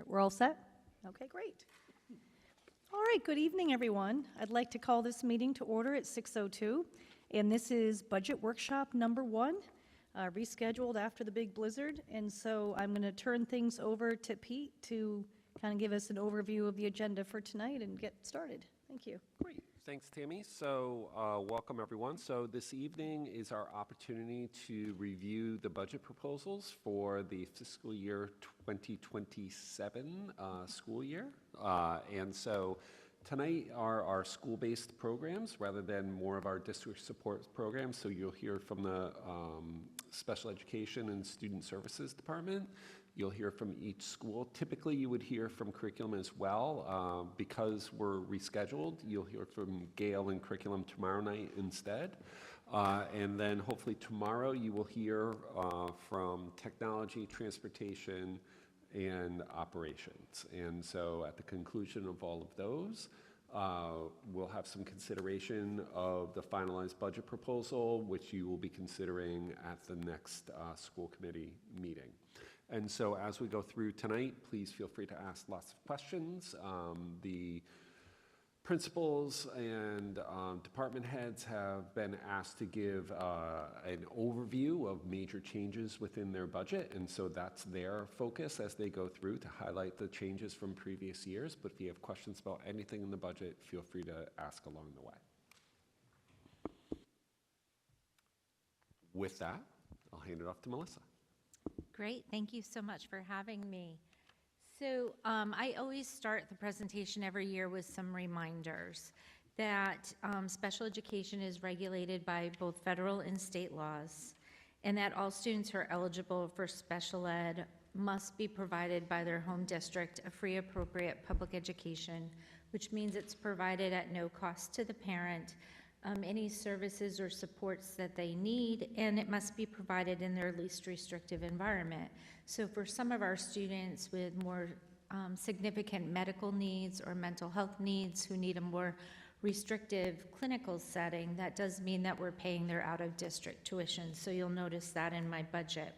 We're all set? Okay, great. All right, good evening, everyone. I'd like to call this meeting to order at 6:02, and this is Budget Workshop number 1, rescheduled after the big blizzard. And so I'm going to turn things over to Pete to kind of give us an overview of the agenda for tonight and get started. Thank you. Great. Thanks, Tammy. So welcome, everyone. So this evening is our opportunity to review the budget proposals for the fiscal year 2027 school year. And so tonight are our school-based programs rather than more of our district support programs. So you'll hear from the Special Education and Student Services Department. You'll hear from each school. Typically, you would hear from curriculum as well. Because we're rescheduled, you'll hear from Gale and curriculum tomorrow night instead. And then hopefully tomorrow you will hear from technology, transportation, and operations. And so at the conclusion of all of those, we'll have some consideration of the finalized budget proposal, which you will be considering at the next school committee meeting. And so as we go through tonight, please feel free to ask lots of questions. The principals and department heads have been asked to give an overview of major changes within their budget, and so that's their focus as they go through to highlight the changes from previous years. But if you have questions about anything in the budget, feel free to ask along the way. With that, I'll hand it off to Melissa. Great, thank you so much for having me. So I always start the presentation every year with some reminders that special education is regulated by both federal and state laws, and that all students who are eligible for special ed must be provided by their home district a free appropriate public education, which means it's provided at no cost to the parent, any services or supports that they need, and it must be provided in their least restrictive environment. So for some of our students with more significant medical needs or mental health needs who need a more restrictive clinical setting, that does mean that we're paying their out-of-district tuition. So you'll notice that in my budget.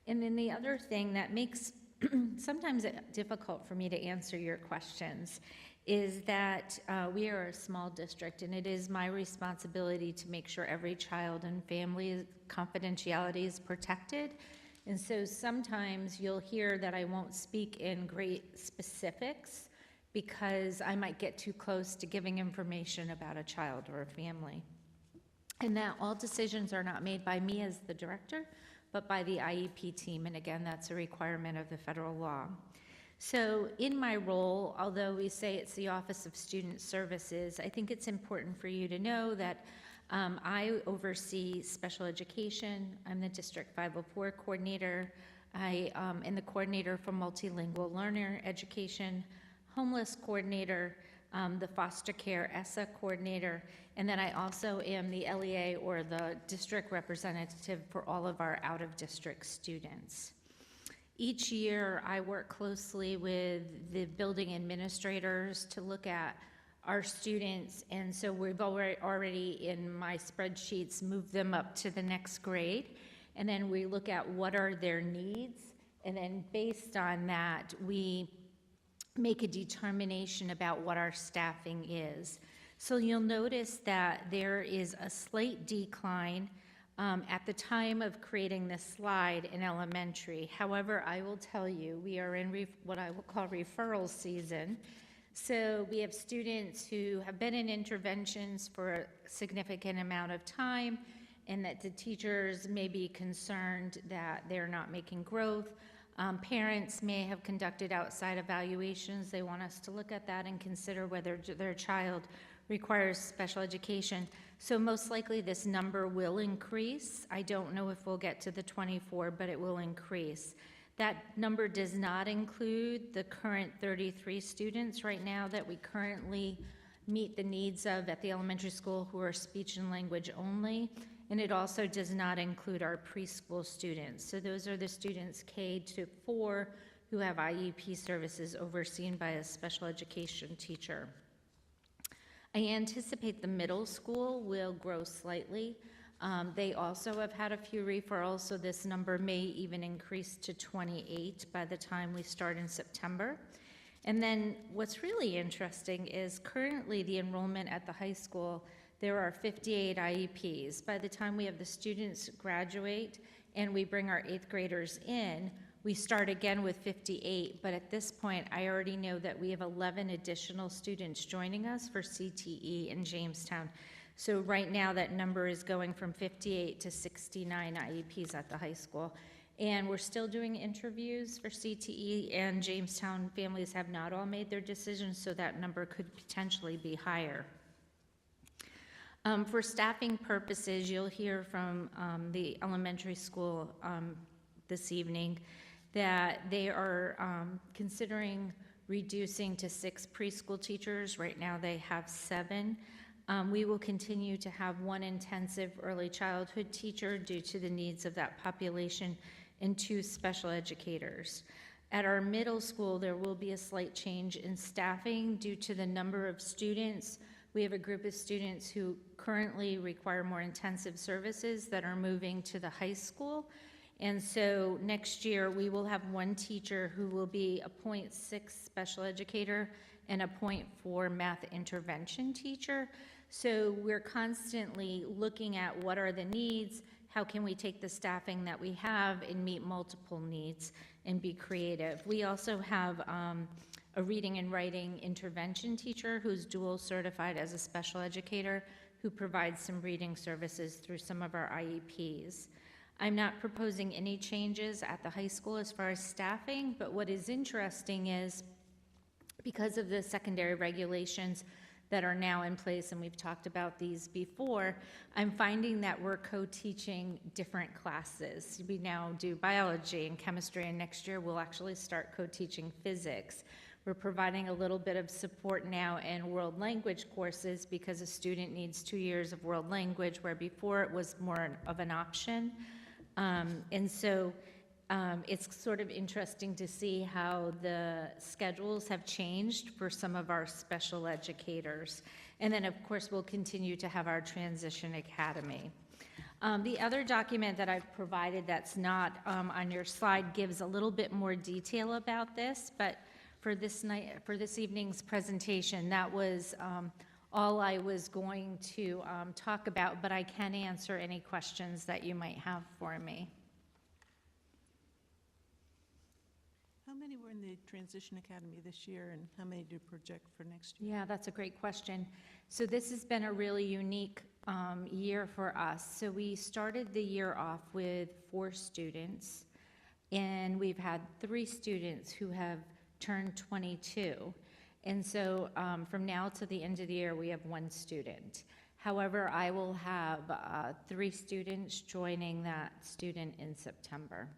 And then the other thing that makes sometimes it difficult for me to answer your questions is that we are a small district, and it is my responsibility to make sure every child and family confidentiality is protected. And so sometimes you'll hear that I won't speak in great specifics because I might get too close to giving information about a child or a family. And that all decisions are not made by me as the director, but by the IEP team. And again, that's a requirement of the federal law. So in my role, although we say it's the Office of Student Services, I think it's important for you to know that I oversee special education. I'm the District 504 coordinator. I am the coordinator for multilingual learner education, homeless coordinator, the foster care ESSA coordinator, and then I also am the LEA, or the district representative, for all of our out-of-district students. Each year, I work closely with the building administrators to look at our students, and so we've already in my spreadsheets moved them up to the next grade, and then we look at what are their needs, and then based on that, we make a determination about what our staffing is. So you'll notice that there is a slight decline at the time of creating this slide in elementary. However, I will tell you, we are in what I will call referral season. So we have students who have been in interventions for a significant amount of time, and that the teachers may be concerned that they're not making growth. Parents may have conducted outside evaluations. They want us to look at that and consider whether their child requires special education. So most likely this number will increase. I don't know if we'll get to the 24, but it will increase. That number does not include the current 33 students right now that we currently meet the needs of at the elementary school who are speech and language only. And it also does not include our preschool students. So those are the students K-4 who have IEP services overseen by a special education teacher. I anticipate the middle school will grow slightly. They also have had a few referrals, so this number may even increase to 28 by the time we start in September. And then what's really interesting is currently the enrollment at the high school, there are 58 IEPs. By the time we have the students graduate and we bring our 8th graders in, we start again with 58, but at this point, I already know that we have 11 additional students joining us for CTE in Jamestown. So right now, that number is going from 58 to 69 IEPs at the high school. And we're still doing interviews for CTE, and Jamestown families have not all made their decisions, so that number could potentially be higher. For staffing purposes, you'll hear from the elementary school this evening that they are considering reducing to 6 preschool teachers. Right now they have 7. We will continue to have 1 intensive early childhood teacher due to the needs of that population and 2 special educators. At our middle school, there will be a slight change in staffing due to the number of students. We have a group of students who currently require more intensive services that are moving to the high school. And so next year, we will have 1 teacher who will be a .6 special educator and a .4 math intervention teacher. So we're constantly looking at what are the needs, how can we take the staffing that we have and meet multiple needs and be creative. We also have a reading and writing intervention teacher who's dual certified as a special educator who provides some reading services through some of our IEPs. I'm not proposing any changes at the high school as far as staffing, but what is interesting is because of the secondary regulations that are now in place, and we've talked about these before, I'm finding that we're co-teaching different classes. We now do biology and chemistry, and next year we'll actually start co-teaching physics. We're providing a little bit of support now in world language courses because a student needs 2 years of world language, where before it was more of an option. And so it's sort of interesting to see how the schedules have changed for some of our special educators. And then, of course, we'll continue to have our Transition Academy. The other document that I've provided that's not on your slide gives a little bit more detail about this, but for this evening's presentation, that was all I was going to talk about, but I can answer any questions that you might have for me. How many were in the Transition Academy this year, and how many do you project for next year? Yeah, that's a great question. So this has been a really unique year for us. So we started the year off with 4 students, and we've had 3 students who have turned 22. And so from now to the end of the year, we have 1 student. However, I will have 3 students joining that student in September.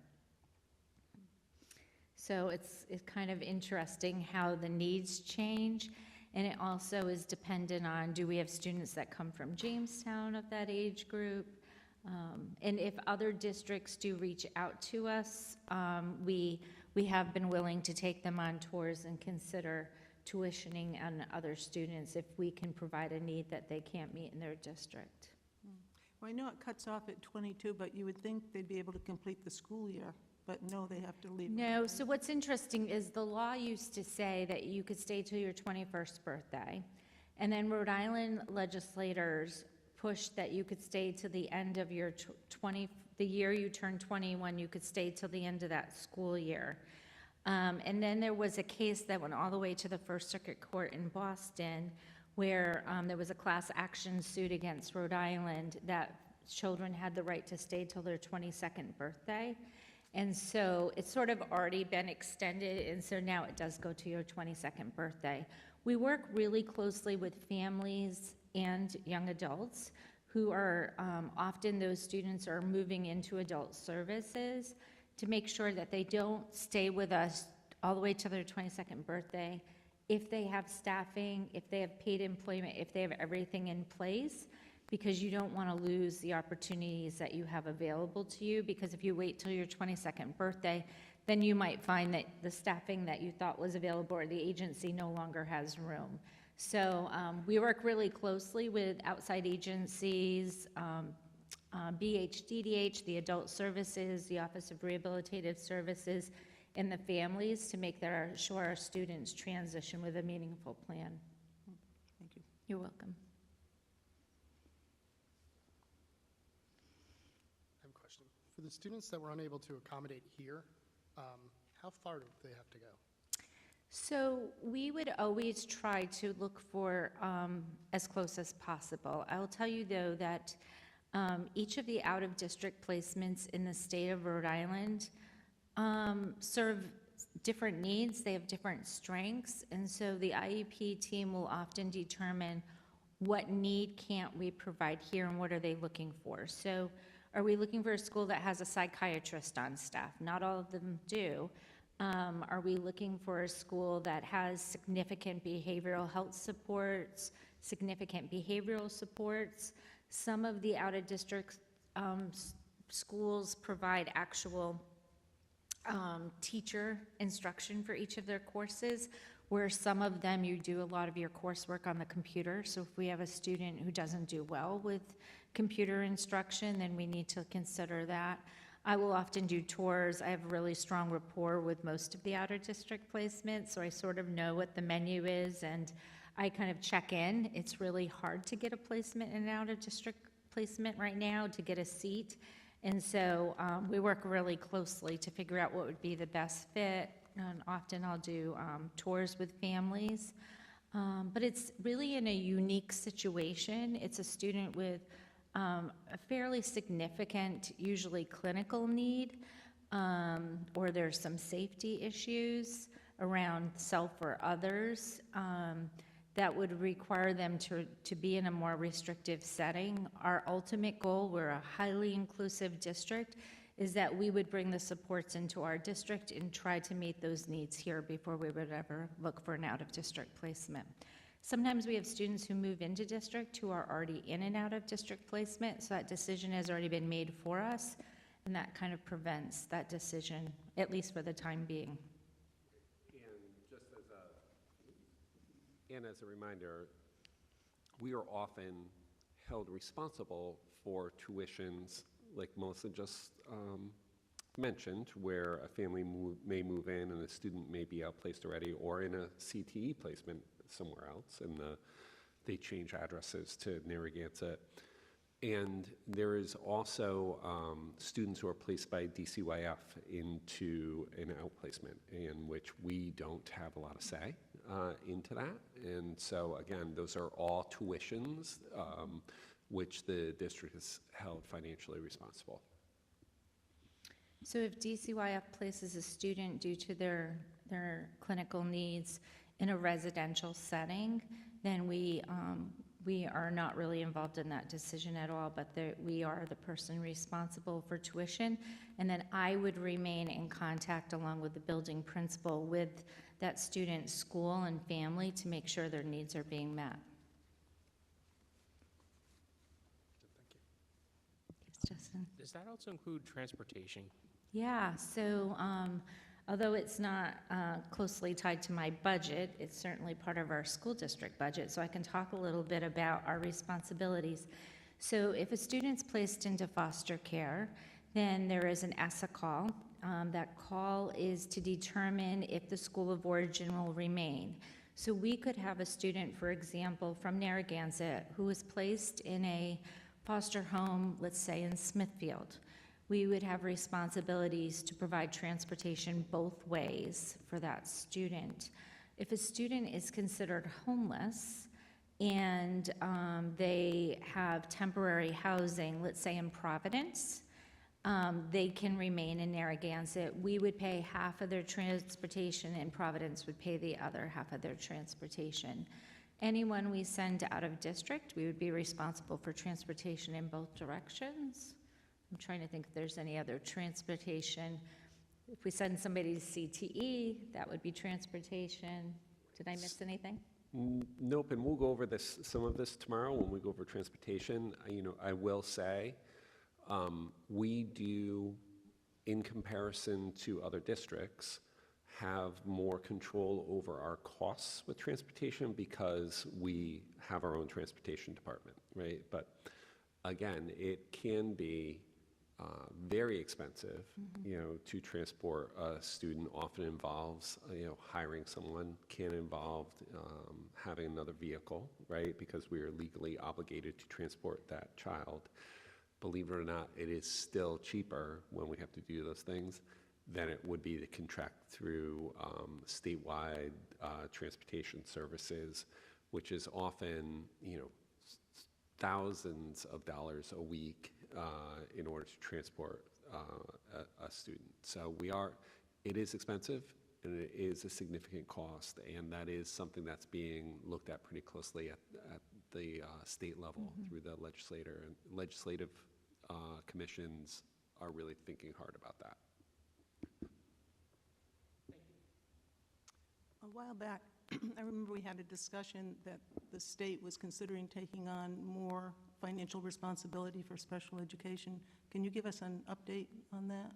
So it's kind of interesting how the needs change, and it also is dependent on, do we have students that come from Jamestown of that age group? And if other districts do reach out to us, we have been willing to take them on tours and consider tuitioning on other students if we can provide a need that they can't meet in their district. Well, I know it cuts off at 22, but you would think they'd be able to complete the school year, but no, they have to leave. No, so what's interesting is the law used to say that you could stay till your 21st birthday, and then Rhode Island legislators pushed that you could stay till the end of your the year you turn 21, you could stay till the end of that school year. And then there was a case that went all the way to the First Circuit Court in Boston where there was a class action suit against Rhode Island that children had the right to stay till their 22nd birthday. And so it's sort of already been extended, and so now it does go to your 22nd birthday. We work really closely with families and young adults who are, often those students are moving into adult services to make sure that they don't stay with us all the way to their 22nd birthday. If they have staffing, if they have paid employment, if they have everything in place, because you don't want to lose the opportunities that you have available to you, because if you wait till your 22nd birthday, then you might find that the staffing that you thought was available or the agency no longer has room. So we work really closely with outside agencies, BHDDH, the Adult Services, the Office of Rehabilitative Services, and the families to make sure our students transition with a meaningful plan. Thank you. You're welcome. I have a question. For the students that were unable to accommodate here, how far do they have to go? So we would always try to look for as close as possible. I will tell you, though, that each of the out-of-district placements in the state of Rhode Island serve different needs. They have different strengths, and so the IEP team will often determine what need can't we provide here and what are they looking for. So are we looking for a school that has a psychiatrist on staff? Not all of them do. Are we looking for a school that has significant behavioral health supports, significant behavioral supports? Some of the out-of-district schools provide actual teacher instruction for each of their courses, where some of them you do a lot of your coursework on the computer. So if we have a student who doesn't do well with computer instruction, then we need to consider that. I will often do tours. I have a really strong rapport with most of the out-of-district placements, so I sort of know what the menu is, and I kind of check in. It's really hard to get a placement in an out-of-district placement right now, to get a seat, and so we work really closely to figure out what would be the best fit, and often I'll do tours with families. But it's really in a unique situation. It's a student with a fairly significant, usually clinical need, or there's some safety issues around self or others that would require them to be in a more restrictive setting. Our ultimate goal, we're a highly inclusive district, is that we would bring the supports into our district and try to meet those needs here before we would ever look for an out-of-district placement. Sometimes we have students who move into district who are already in and out of district placement, so that decision has already been made for us, and that kind of prevents that decision, at least for the time being. And as a reminder, we are often held responsible for tuitions, like Melissa just mentioned, where a family may move in and the student may be outplaced already, or in a CTE placement somewhere else, and they change addresses to Narragansett. And there is also students who are placed by DCYF into an outplacement, in which we don't have a lot of say into that. And so, again, those are all tuitions which the district is held financially responsible. So if DCYF places a student due to their clinical needs in a residential setting, then we are not really involved in that decision at all, but we are the person responsible for tuition. And then I would remain in contact along with the building principal with that student's school and family to make sure their needs are being met. Thank you. Yes, Justin? Does that also include transportation? Yeah, so although it's not closely tied to my budget, it's certainly part of our school district budget, so I can talk a little bit about our responsibilities. So if a student's placed into foster care, then there is an ESSA call. That call is to determine if the school of origin will remain. So we could have a student, for example, from Narragansett, who was placed in a foster home, let's say in Smithfield. We would have responsibilities to provide transportation both ways for that student. If a student is considered homeless and they have temporary housing, let's say in Providence, they can remain in Narragansett. We would pay half of their transportation and Providence would pay the other half of their transportation. Anyone we send out of district, we would be responsible for transportation in both directions. I'm trying to think if there's any other transportation. If we send somebody to CTE, that would be transportation. Did I miss anything? Nope, and we'll go over some of this tomorrow when we go over transportation. I will say, we do, in comparison to other districts, have more control over our costs with transportation because we have our own transportation department, right? But again, it can be very expensive, to transport a student. Often involves, hiring someone, can involve having another vehicle, right? Because we are legally obligated to transport that child. Believe it or not, it is still cheaper when we have to do those things than it would be to contract through statewide transportation services, which is often, thousands of dollars a week in order to transport a student. So it is expensive, and it is a significant cost, and that is something that's being looked at pretty closely at the state level through the legislative commissions are really thinking hard about that. A while back, I remember we had a discussion that the state was considering taking on more financial responsibility for special education. Can you give us an update on that,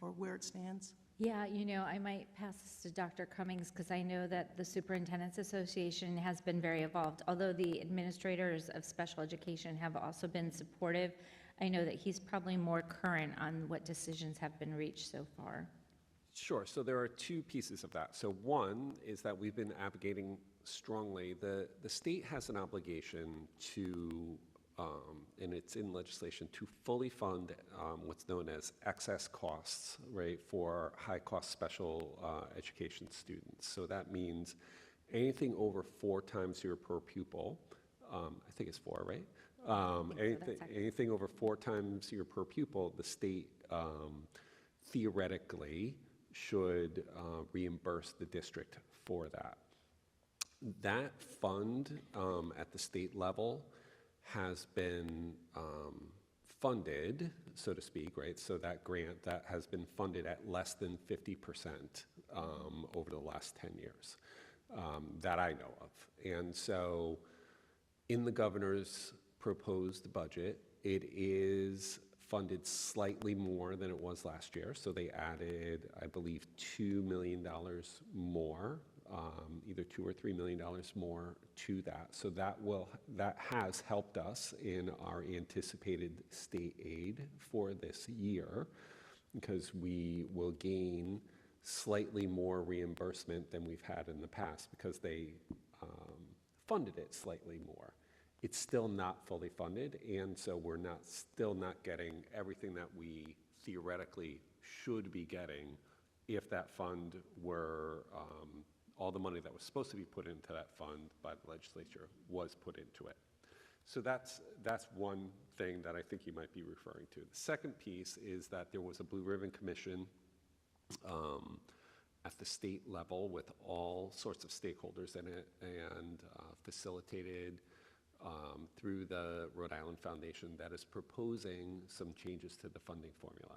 or where it stands? Yeah, I might pass this to Dr. Cummings, because I know that the Superintendent's Association has been very involved. Although the administrators of special education have also been supportive, I know that he's probably more current on what decisions have been reached so far. Sure. So there are two pieces of that. So one is that we've been advocating strongly. The state has an obligation to, and it's in legislation, to fully fund what's known as excess costs, right, for high-cost special education students. So that means anything over 4 times your per pupil, I think it's 4, right? Anything over 4 times your per pupil, the state theoretically should reimburse the district for that. That fund at the state level has been funded, so to speak, right? So that grant, that has been funded at less than 50% over the last 10 years that I know of. And so in the governor's proposed budget, it is funded slightly more than it was last year. So they added, I believe, $2 million more, either $2 or $3 million more to that. So that has helped us in our anticipated state aid for this year, because we will gain slightly more reimbursement than we've had in the past, because they funded it slightly more. It's still not fully funded, and so we're still not getting everything that we theoretically should be getting if that fund were, all the money that was supposed to be put into that fund by the legislature was put into it. So that's one thing that I think you might be referring to. The second piece is that there was a Blue Ribbon Commission at the state level with all sorts of stakeholders in it, and facilitated through the Rhode Island Foundation, that is proposing some changes to the funding formula.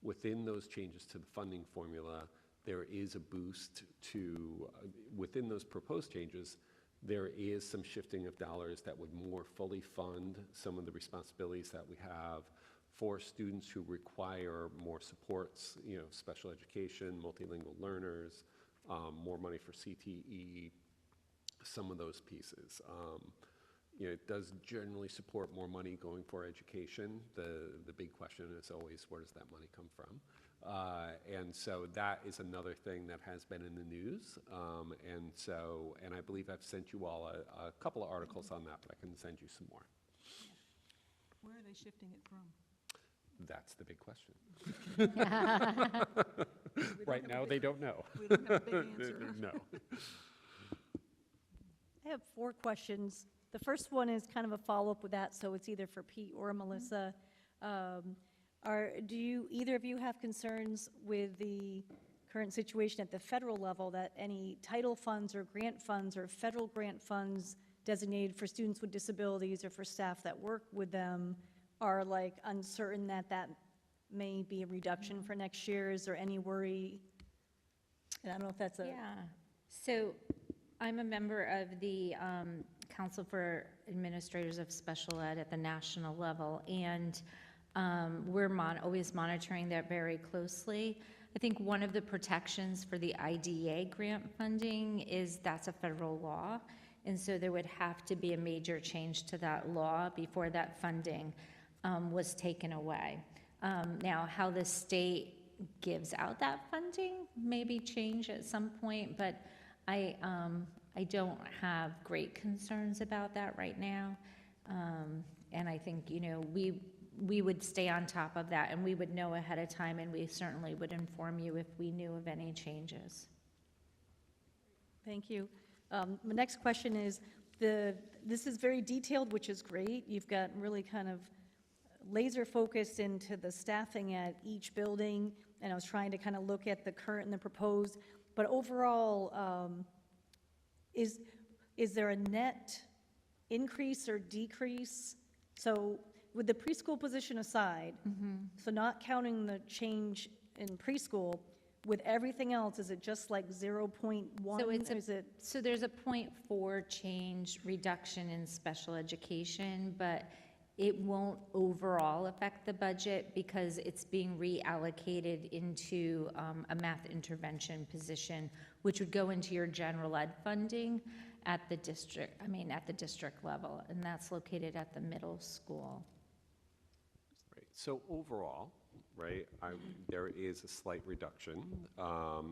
Within those changes to the funding formula, there is a boost to, within those proposed changes, there is some shifting of dollars that would more fully fund some of the responsibilities that we have for students who require more supports, special education, multilingual learners, more money for CTE, some of those pieces. It does generally support more money going for education. The big question is always, where does that money come from? And so that is another thing that has been in the news. And I believe I've sent you all a couple of articles on that, but I can send you some more. Where are they shifting it from? That's the big question. Right now, they don't know. We don't have a big answer. No. I have 4 questions. The first one is kind of a follow-up with that, so it's either for Pete or Melissa. Do either of you have concerns with the current situation at the federal level, that any title funds or grant funds or federal grant funds designated for students with disabilities or for staff that work with them are uncertain that may be a reduction for next year? Is there any worry? And I don't know if that's Yeah. So I'm a member of the Council for Administrators of Special Ed at the national level, and we're always monitoring that very closely. I think one of the protections for the IDEA grant funding is that's a federal law, and so there would have to be a major change to that law before that funding was taken away. Now, how the state gives out that funding maybe change at some point, but I don't have great concerns about that right now. And I think, we would stay on top of that, and we would know ahead of time, and we certainly would inform you if we knew of any changes. Thank you. My next question is, this is very detailed, which is great. You've got really kind of laser focused into the staffing at each building, and I was trying to kind of look at the current and the proposed. But overall, is there a net increase or decrease? So with the preschool position aside, so not counting the change in preschool, with everything else, is it just like 0.1? So it's or is it? So there's a 0.4 change reduction in special education, but it won't overall affect the budget because it's being reallocated into a math intervention position, which would go into your general ed funding at the district, at the district level, and that's located at the middle school. Right. So overall, right, there is a slight reduction.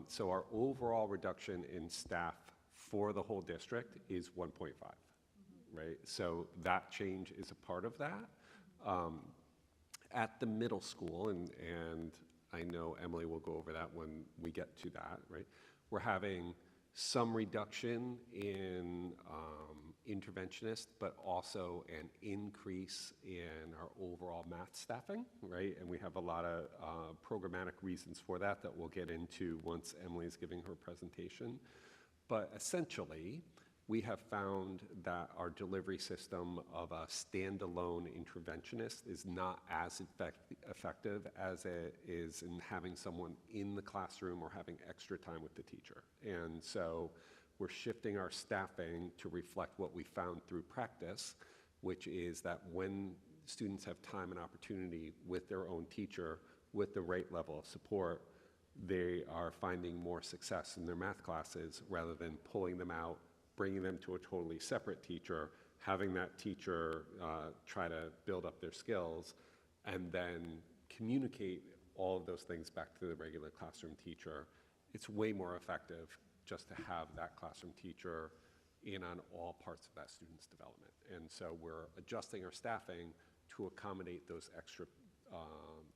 So our overall reduction in staff for the whole district is 1.5, right? So that change is a part of that. At the middle school, and I know Emily will go over that when we get to that, right? We're having some reduction in interventionists, but also an increase in our overall math staffing, right? And we have a lot of programmatic reasons for that we'll get into once Emily's giving her presentation. But essentially, we have found that our delivery system of a standalone interventionist is not as effective as it is in having someone in the classroom or having extra time with the teacher. And so we're shifting our staffing to reflect what we found through practice, which is that when students have time and opportunity with their own teacher, with the right level of support, they are finding more success in their math classes rather than pulling them out, bringing them to a totally separate teacher, having that teacher try to build up their skills, and then communicate all of those things back to the regular classroom teacher. It's way more effective just to have that classroom teacher in on all parts of that student's development. And so we're adjusting our staffing to accommodate those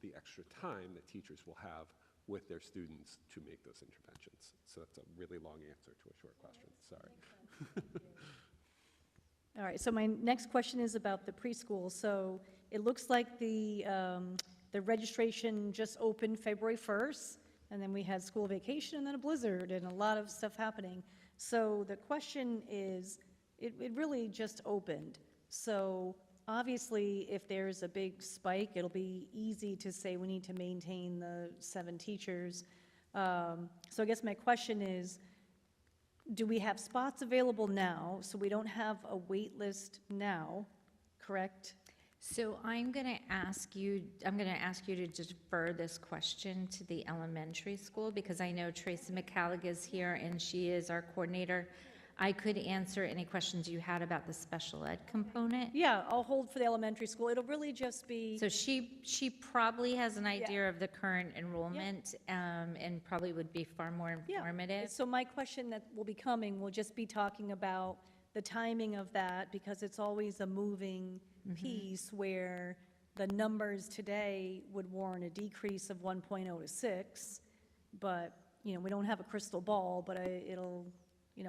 the extra time that teachers will have with their students to make those interventions. So that's a really long answer to a short question, sorry. All right, so my next question is about the preschool. So it looks like the registration just opened February 1st, and then we had school vacation and then a blizzard and a lot of stuff happening. So the question is, it really just opened. So obviously, if there's a big spike, it'll be easy to say we need to maintain the 7 teachers. So I guess my question is, do we have spots available now, so we don't have a wait list now, correct? So I'm going to ask you to defer this question to the elementary school, because I know Tracy McCallig is here and she is our coordinator. I could answer any questions you had about the special ed component. Yeah, I'll hold for the elementary school. It'll really just be, So she probably has an idea of the current enrollment, and probably would be far more informative. so my question that will be coming will just be talking about the timing of that, because it's always a moving piece where the numbers today would warrant a decrease of 1.0 to 6, but, we don't have a crystal ball, but it'll,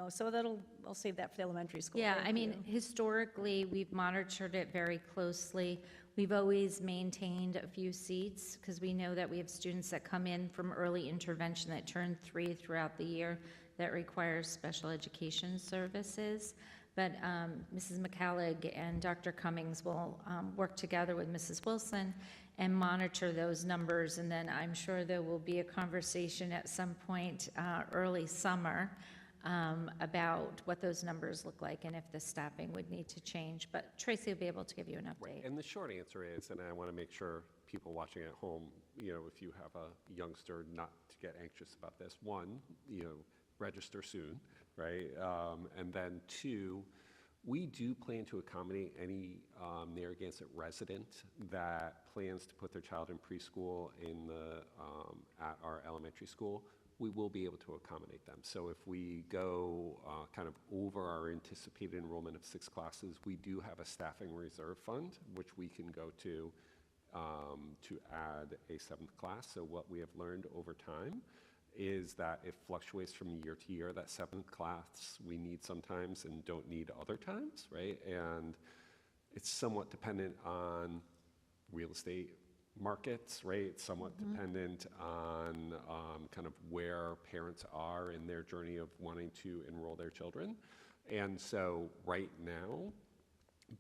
so I'll save that for the elementary school. Yeah, Thank I mean, you. historically, we've monitored it very closely. We've always maintained a few seats because we know that we have students that come in from early intervention that turn 3 throughout the year that requires special education services. But Mrs. McCallig and Dr. Cummings will work together with Mrs. Wilson and monitor those numbers. And then I'm sure there will be a conversation at some point early summer about what those numbers look like and if the staffing would need to change. But Tracy will be able to give you an update. And the short answer is, and I want to make sure people watching at home, if you have a youngster, not to get anxious about this. 1, register soon, right? And then 2, We do plan to accommodate any Narragansett resident that plans to put their child in preschool at our elementary school. We will be able to accommodate them. So if we go kind of over our anticipated enrollment of 6 classes, we do have a staffing reserve fund, which we can go to add a 7th class. So what we have learned over time is that it fluctuates from year to year. That 7th class we need sometimes and don't need other times, right? And it's somewhat dependent on real estate markets, right? It's somewhat dependent on kind of where parents are in their journey of wanting to enroll their children. And so right now,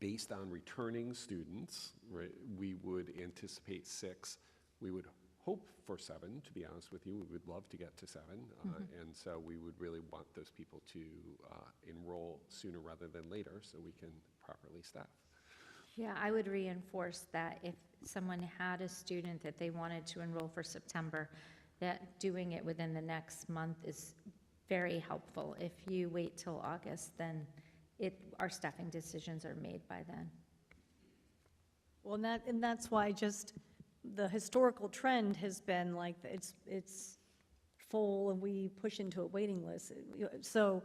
based on returning students, right, we would anticipate 6. We would hope for 7, to be honest with you. We would love to get to 7. And so we would really want those people to enroll sooner rather than later so we can properly staff. Yeah, I would reinforce that if someone had a student that they wanted to enroll for September, that doing it within the next month is very helpful. If you wait till August, then our staffing decisions are made by then. Well, and that's why just the historical trend has been like, it's full and we push into a waiting list. So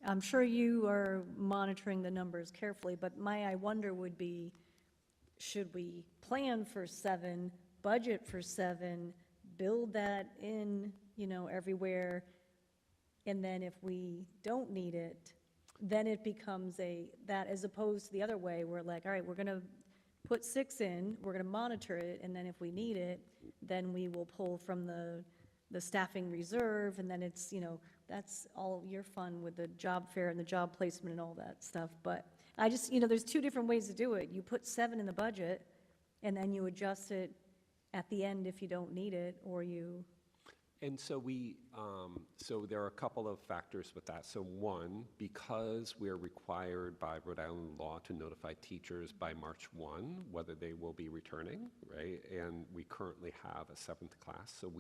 I'm sure you are monitoring the numbers carefully, but I wonder would be, should we plan for 7, budget for 7, build that in, everywhere, and then if we don't need it, then it becomes that as opposed to the other way, we're like, all right, we're going to put 6 in, we're going to monitor it, and then if we need it, then we will pull from the staffing reserve, and then it's, that's all your fun with the job fair and the job placement and all that stuff. But I just, there's 2 different ways to do it. You put 7 in the budget, and then you adjust it at the end if you don't need it, or you... And so so there are a couple of factors with that. So one, because we're required by Rhode Island law to notify teachers by March 1 whether they will be returning, right? And we currently have a 7th class. So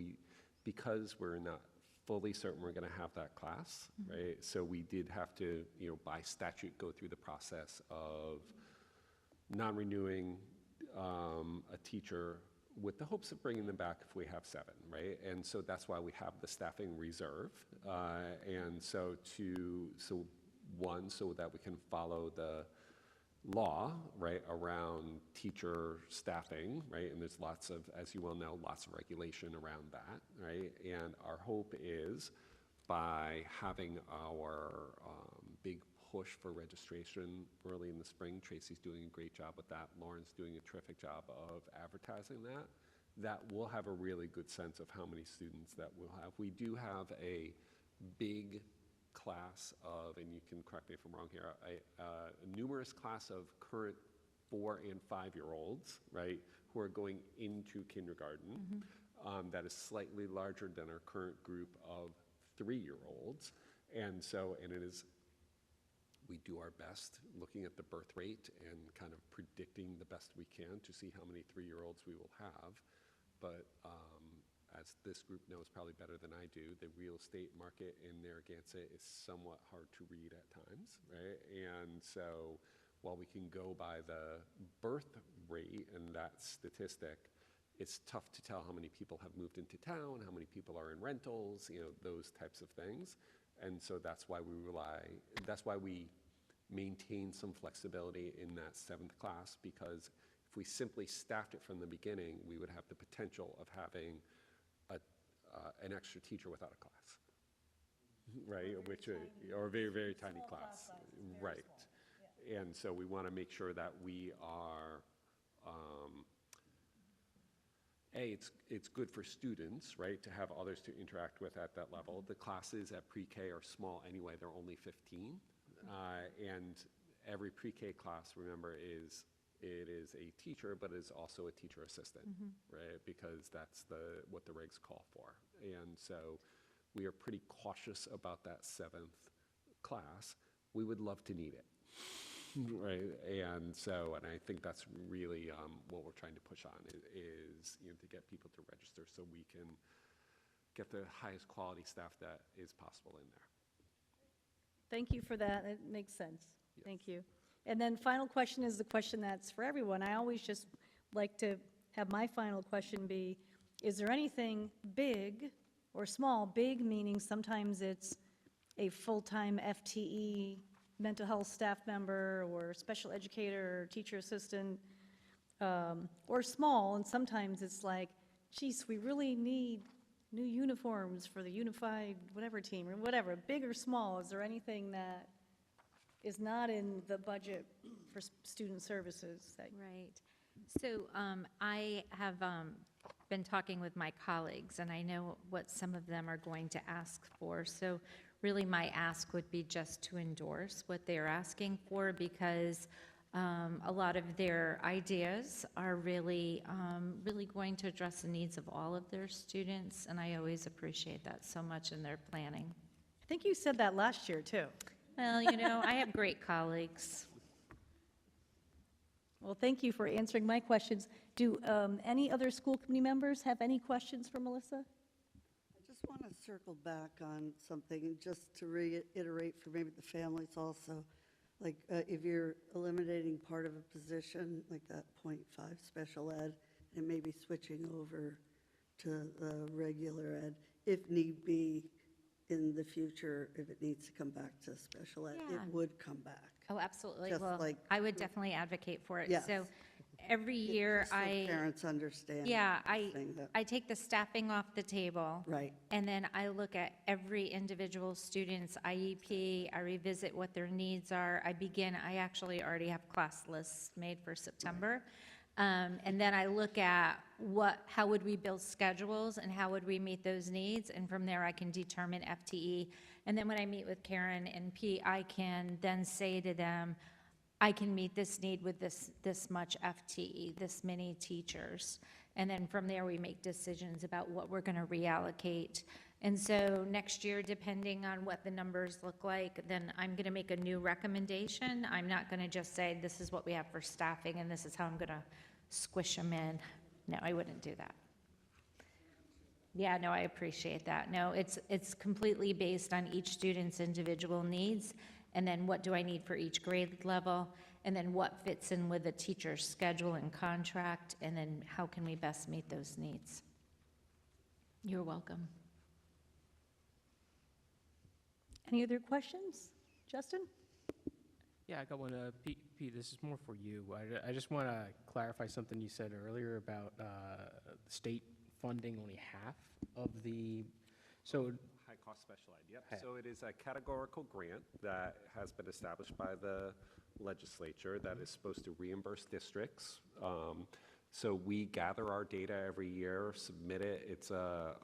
because we're not fully certain we're going to have that class, right? So we did have to, by statute, go through the process of non-renewing a teacher with the hopes of bringing them back if we have 7, right? And so that's why we have the staffing reserve. And so so that we can follow the law, right, around teacher staffing, right? And there's lots of, as you well know, lots of regulation around that, right? And our hope is by having our big push for registration early in the spring, Tracy's doing a great job with that, Lauren's doing a terrific job of advertising that we'll have a really good sense of how many students that we'll have. We do have a big class of, and you can correct me if I'm wrong here, a numerous class of current 4 and 5-year-olds, right, who are going into kindergarten. That is slightly larger than our current group of 3-year-olds. And it is, we do our best looking at the birth rate and kind of predicting the best we can to see how many 3-year-olds we will have. But as this group knows probably better than I do, the real estate market in Narragansett is somewhat hard to read at times, right? And so while we can go by the birth rate and that statistic, it's tough to tell how many people have moved into town, how many people are in rentals, those types of things. And so that's why we maintain some flexibility in that 7th class, because if we simply staffed it from the beginning, we would have the potential of having an extra teacher without a class, right? Or a very, very tiny class, right? And so we want to make sure that we are, it's good for students, right, to have others to interact with at that level. The classes at pre-K are small anyway, they're only 15. And every pre-K class, remember, it is a teacher, but it is also a teacher assistant, right? Because that's what the regs call for. And so we are pretty cautious about that 7th class. We would love to need it, right? And I think that's really what we're trying to push on is to get people to register so we can get the highest quality staff that is possible in there. Thank you for that. It makes sense. Thank you. And then final question is the question that's for everyone. I always just like to have my final question be, is there anything big or small, big meaning sometimes it's a full-time FTE mental health staff member or special educator or teacher assistant, or small, and sometimes it's like, geez, we really need new uniforms for the unified whatever team, or whatever, big or small, is there anything that is not in the budget for student services that Right. So I have been talking with my colleagues, and I know what some of them are going to ask for. So really, my ask would be just to endorse what they're asking for, because a lot of their ideas are really, really going to address the needs of all of their students, and I always appreciate that so much in their planning. I think you said that last year, too. Well, I have great colleagues. Well, thank you for answering my questions. Do any other school committee members have any questions for Melissa? I just want to circle back on something, and just to reiterate for maybe the families also, like if you're eliminating part of a position, like that .5 special ed, and maybe switching over to the regular ed, if need be, in the future, if it needs to come back to special ed, Yeah. it would come back. Oh, absolutely. Just Well, like- I would definitely advocate for it. Yes. So every year, Just so parents understand. yeah, saying that. I take the staffing off the table. Right. And then I look at every individual student's IEP, I revisit what their needs are. I actually already have class lists made for September. And then I look at how would we build schedules and how would we meet those needs? And from there, I can determine FTE. And then when I meet with Karen and Pete, I can then say to them, I can meet this need with this much FTE, this many teachers. And then from there, we make decisions about what we're going to reallocate. And so next year, depending on what the numbers look like, then I'm going to make a new recommendation. I'm not going to just say, this is what we have for staffing, and this is how I'm going to squish them in. No, I wouldn't do that. Yeah, no, I appreciate that. No, it's completely based on each student's individual needs, and then what do I need for each grade level, and then what fits in with the teacher's schedule and contract, and then how can we best meet those needs? You're welcome. Any other questions? Justin? Yeah, I got one. Pete, this is more for you. I just want to clarify something you said earlier about state funding only half of the, so, High-cost special ed, yep. Hi. So it is a categorical grant that has been established by the legislature that is supposed to reimburse districts. So we gather our data every year, submit it. It's a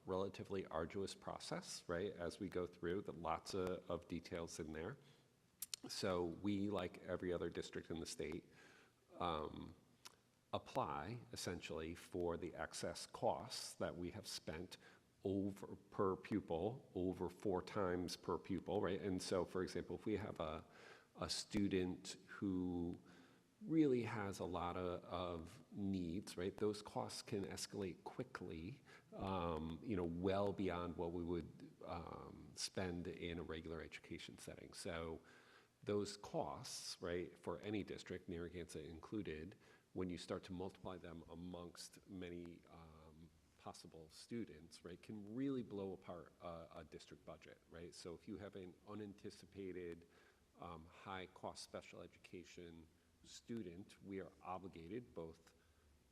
relatively arduous process, right, as we go through, lots of details in there. So we, like every other district in the state, apply essentially for the excess costs that we have spent over per pupil, over 4 times per pupil, right? And so, for example, if we have a student who really has a lot of needs, right? Those costs can escalate quickly, well beyond what we would spend in a regular education setting. So those costs, right, for any district, Narragansett included, when you start to multiply them amongst many possible students, right, can really blow apart a district budget, right? So if you have an unanticipated high-cost special education student, we are obligated, both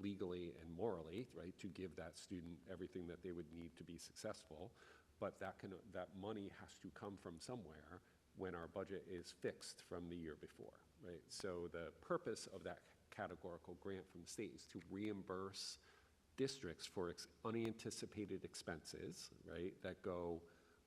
legally and morally, right, to give that student everything that they would need to be successful. But that money has to come from somewhere when our budget is fixed from the year before, right? So the purpose of that categorical grant from the state is to reimburse districts for unanticipated expenses, right, that go,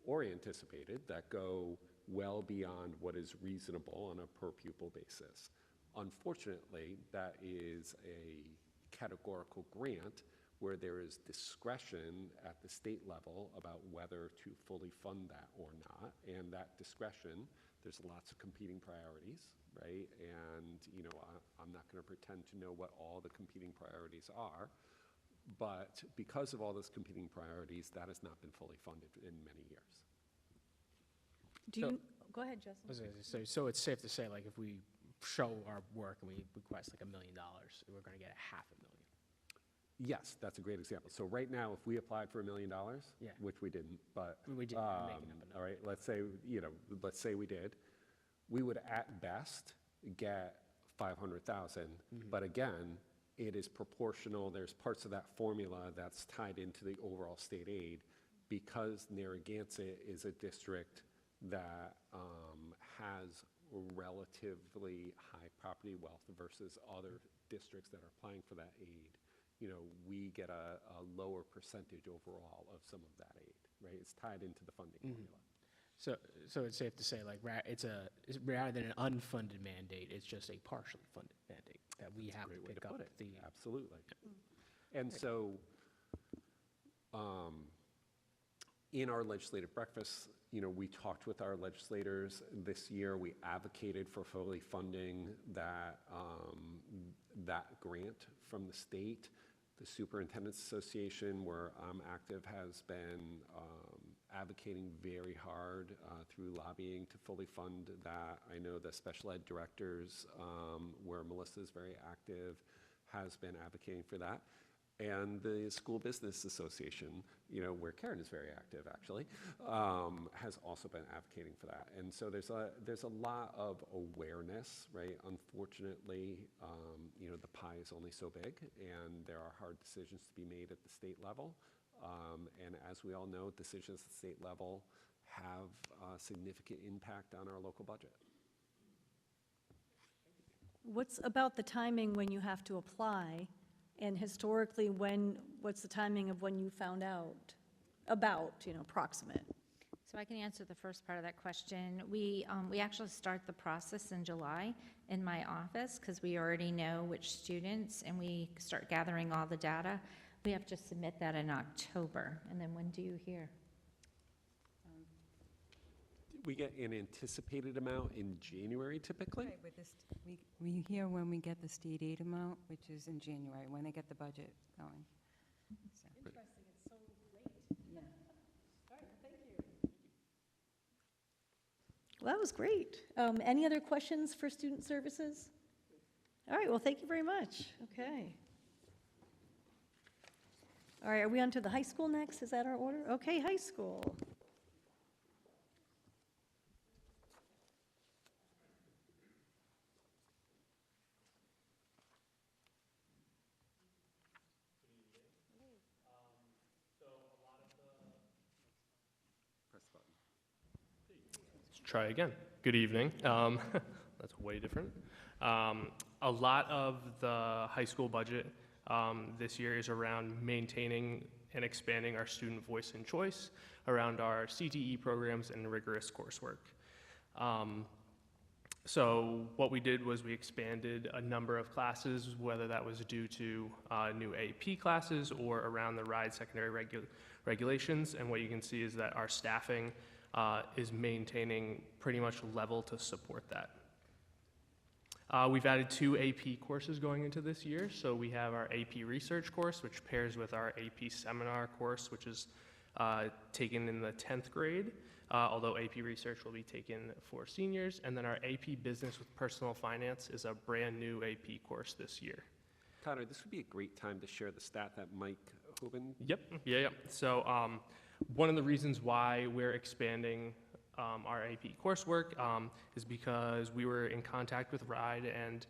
or anticipated, that go well beyond what is reasonable on a per pupil basis. Unfortunately, that is a categorical grant where there is discretion at the state level about whether to fully fund that or not. And that discretion, there's lots of competing priorities, right? And, I'm not going to pretend to know what all the competing priorities are. But because of all those competing priorities, that has not been fully funded in many years. Do you, go ahead, Justin. So it's safe to say, like, if we show our work and we request like $1 million, we're going to get $500,000. Yes, that's a great example. So right now, if we applied for $1 million, Yeah. which we didn't, but. We didn't, I'm making up a All right, let's say, let's say we did, we would at best get 500,000. But again, it is proportional. There's parts of that formula that's tied into the overall state aid because Narragansett is a district that has relatively high property wealth versus other districts that are applying for that aid. We get a lower percentage overall of some of that aid, right? It's tied into the funding formula. So it's safe to say, like, it's rather than an unfunded mandate, it's just a partially funded mandate that we have to Great way pick to up put it. the. Absolutely. And so, in our legislative breakfast, we talked with our legislators this year. We advocated for fully funding that grant from the state. The Superintendent's Association, where I'm active, has been advocating very hard through lobbying to fully fund that. I know the special ed directors, where Melissa is very active, has been advocating for that. And the School Business Association, where Karen is very active, actually, has also been advocating for that. And so there's a lot of awareness, right? Unfortunately, the pie is only so big, and there are hard decisions to be made at the state level. And as we all know, decisions at the state level have a significant impact on our local budget. What's about the timing when you have to apply? And historically, what's the timing of when you found out about, approximate? So I can answer the first part of that question. We actually start the process in July in my office because we already know which students, and we start gathering all the data. We have to submit that in October. And then when do you hear? We get an anticipated amount in January typically. Right, with this, we hear when we get the state aid amount, which is in January, when they get the budget going. So, Interesting, it's so late. yeah. All right, thank you. Well, that was great. Any other questions for student services? All right, well, thank you very much. Okay. All right, are we on to the high school next? Is that our order? Okay, high school. Press the button. Let's try again. Good evening. That's way different. A lot of the high school budget this year is around maintaining and expanding our student voice and choice, around our CTE programs and rigorous coursework. So what we did was we expanded a number of classes, whether that was due to new AP classes or around the RIDE secondary regulations. And what you can see is that our staffing is maintaining pretty much level to support that. We've added 2 AP courses going into this year. So we have our AP Research course, which pairs with our AP Seminar course, which is taken in the 10th grade, although AP Research will be taken for seniors. And then our AP Business with Personal Finance is a brand new AP course this year. Connor, this would be a great time to share the stat that Mike Hoban. Yep, yeah. So one of the reasons why we're expanding our AP coursework is because we were in contact with RIDE, and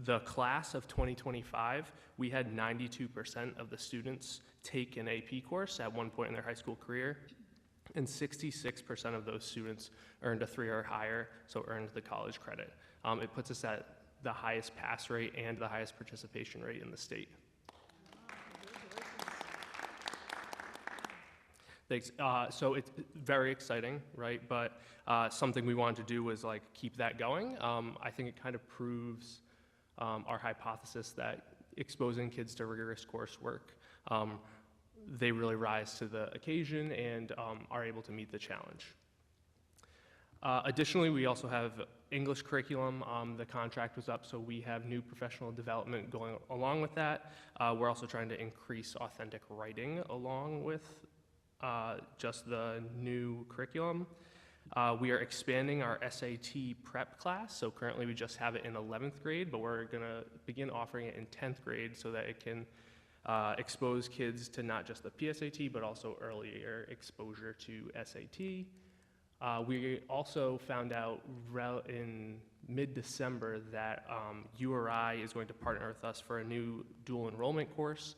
the class of 2025, we had 92% of the students take an AP course at one point in their high school career, and 66% of those students earned a 3 or higher, so earned the college credit. It puts us at the highest pass rate and the highest participation rate in the state. Thanks. So it's very exciting, right? But something we wanted to do was like keep that going. I think it kind of proves our hypothesis that exposing kids to rigorous coursework, they really rise to the occasion and are able to meet the challenge. Additionally, we also have English curriculum. The contract was up, so we have new professional development going along with that. We're also trying to increase authentic writing along with just the new curriculum. We are expanding our SAT prep class, so currently we just have it in 11th grade, but we're going to begin offering it in 10th grade so that it can expose kids to not just the PSAT, but also earlier exposure to SAT. We also found out in mid-December that URI is going to partner with us for a new dual enrollment course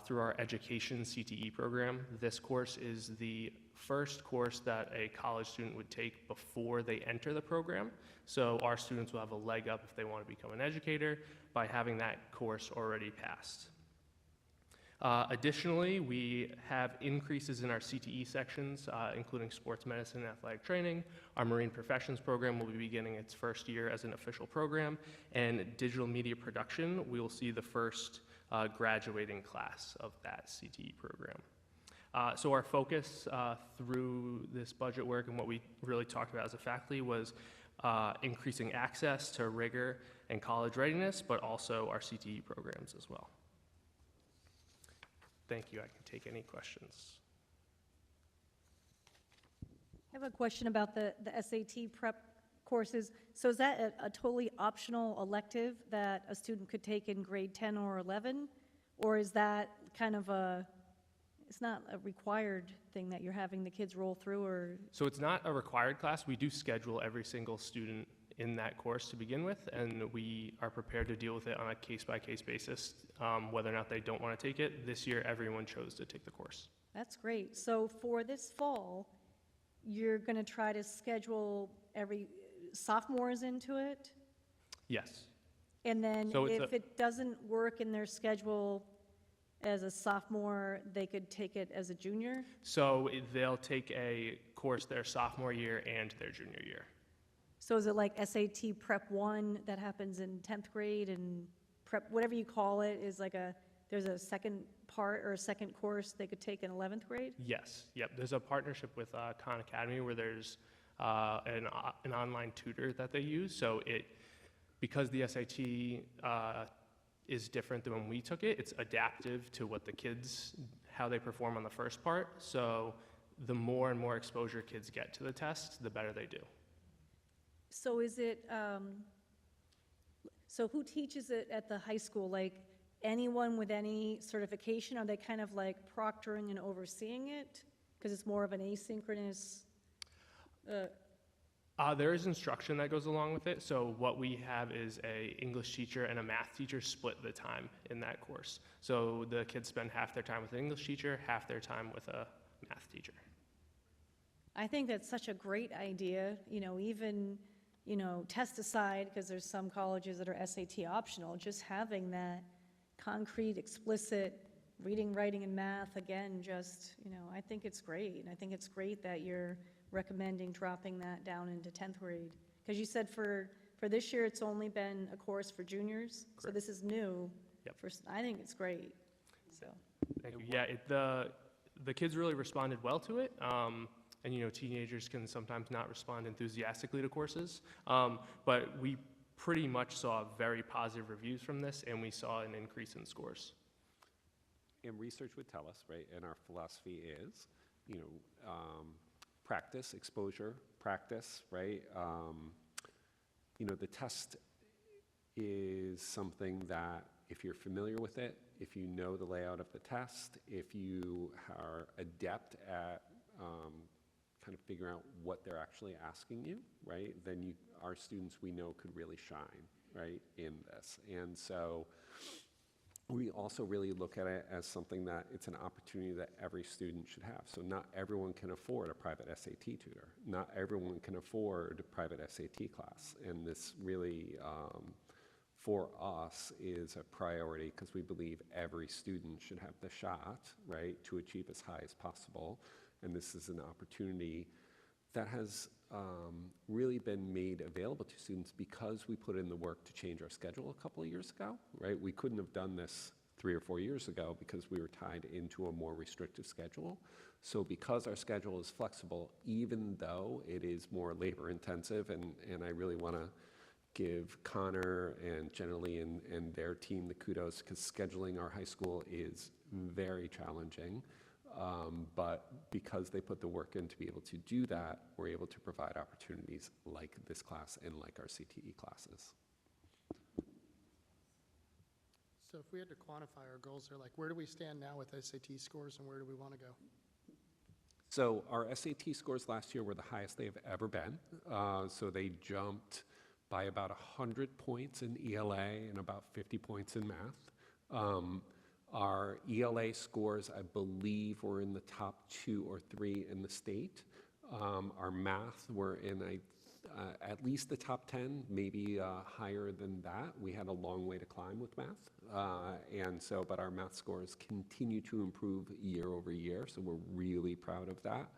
through our education CTE program. This course is the first course that a college student would take before they enter the program. So our students will have a leg up if they want to become an educator by having that course already passed. Additionally, we have increases in our CTE sections, including sports medicine and athletic training. Our marine professions program will be beginning its first year as an official program, and digital media production, we will see the first graduating class of that CTE program. So our focus through this budget work and what we really talked about as a faculty was increasing access to rigor and college readiness, but also our CTE programs as well. Thank you. I can take any questions. I have a question about the SAT prep courses. So is that a totally optional elective that a student could take in grade 10 or 11? Or is that kind of it's not a required thing that you're having the kids roll through, or? So it's not a required class. We do schedule every single student in that course to begin with, and we are prepared to deal with it on a case-by-case basis, whether or not they don't want to take it. This year, everyone chose to take the course. That's great. So for this fall, you're going to try to schedule every sophomores into it? Yes. And then So it's if it doesn't work in their schedule as a sophomore, they could take it as a junior? So they'll take a course their sophomore year and their junior year. So is it like SAT Prep 1 that happens in 10th grade, and prep, whatever you call it, is like there's a second part or a second course they could take in 11th grade? Yes, yep. There's a partnership with Khan Academy where there's an online tutor that they use. So because the SAT is different than when we took it, it's adaptive to what the kids, how they perform on the first part. So the more and more exposure kids get to the test, the better they do. So is it, so who teaches it at the high school? Like anyone with any certification? Are they kind of like proctoring and overseeing it? Because it's more of an asynchronous, there is instruction that goes along with it. So what we have is a English teacher and a math teacher split the time in that course. So the kids spend half their time with an English teacher, half their time with a math teacher. I think that's such a great idea, even, test aside, because there's some colleges that are SAT optional, just having that concrete, explicit reading, writing, and math, again, I think it's great. And I think it's great that you're recommending dropping that down into 10th grade. Because you said for this year, it's only been a course for juniors, so this is new. Yep. I think it's great, so. Thank you. Yeah, the kids really responded well to it. And teenagers can sometimes not respond enthusiastically to courses, but we pretty much saw very positive reviews from this, and we saw an increase in scores. And research would tell us, right, and our philosophy is, practice, exposure, practice, right? The test is something that if you're familiar with it, if you know the layout of the test, if you are adept at kind of figuring out what they're actually asking you, right, then our students we know could really shine, right, in this. And so we also really look at it as something that it's an opportunity that every student should have. So not everyone can afford a private SAT tutor. Not everyone can afford a private SAT class. And this really, for us, is a priority because we believe every student should have the shot, right, to achieve as high as possible. And this is an opportunity that has really been made available to students because we put in the work to change our schedule a couple of years ago, right? We couldn't have done this 3 or 4 years ago because we were tied into a more restrictive schedule. So because our schedule is flexible, even though it is more labor intensive, and I really want to give Connor and Jenny and their team the kudos because scheduling our high school is very challenging. But because they put the work in to be able to do that, we're able to provide opportunities like this class and like our CTE classes. So if we had to quantify our goals, or like, where do we stand now with SAT scores and where do we want to go? So our SAT scores last year were the highest they've ever been. So they jumped by about 100 points in ELA and about 50 points in math. Our ELA scores, I believe, were in the top 2 or 3 in the state. Our math were in at least the top 10, maybe higher than that. We had a long way to climb with math. But our math scores continue to improve year over year, so we're really proud of that.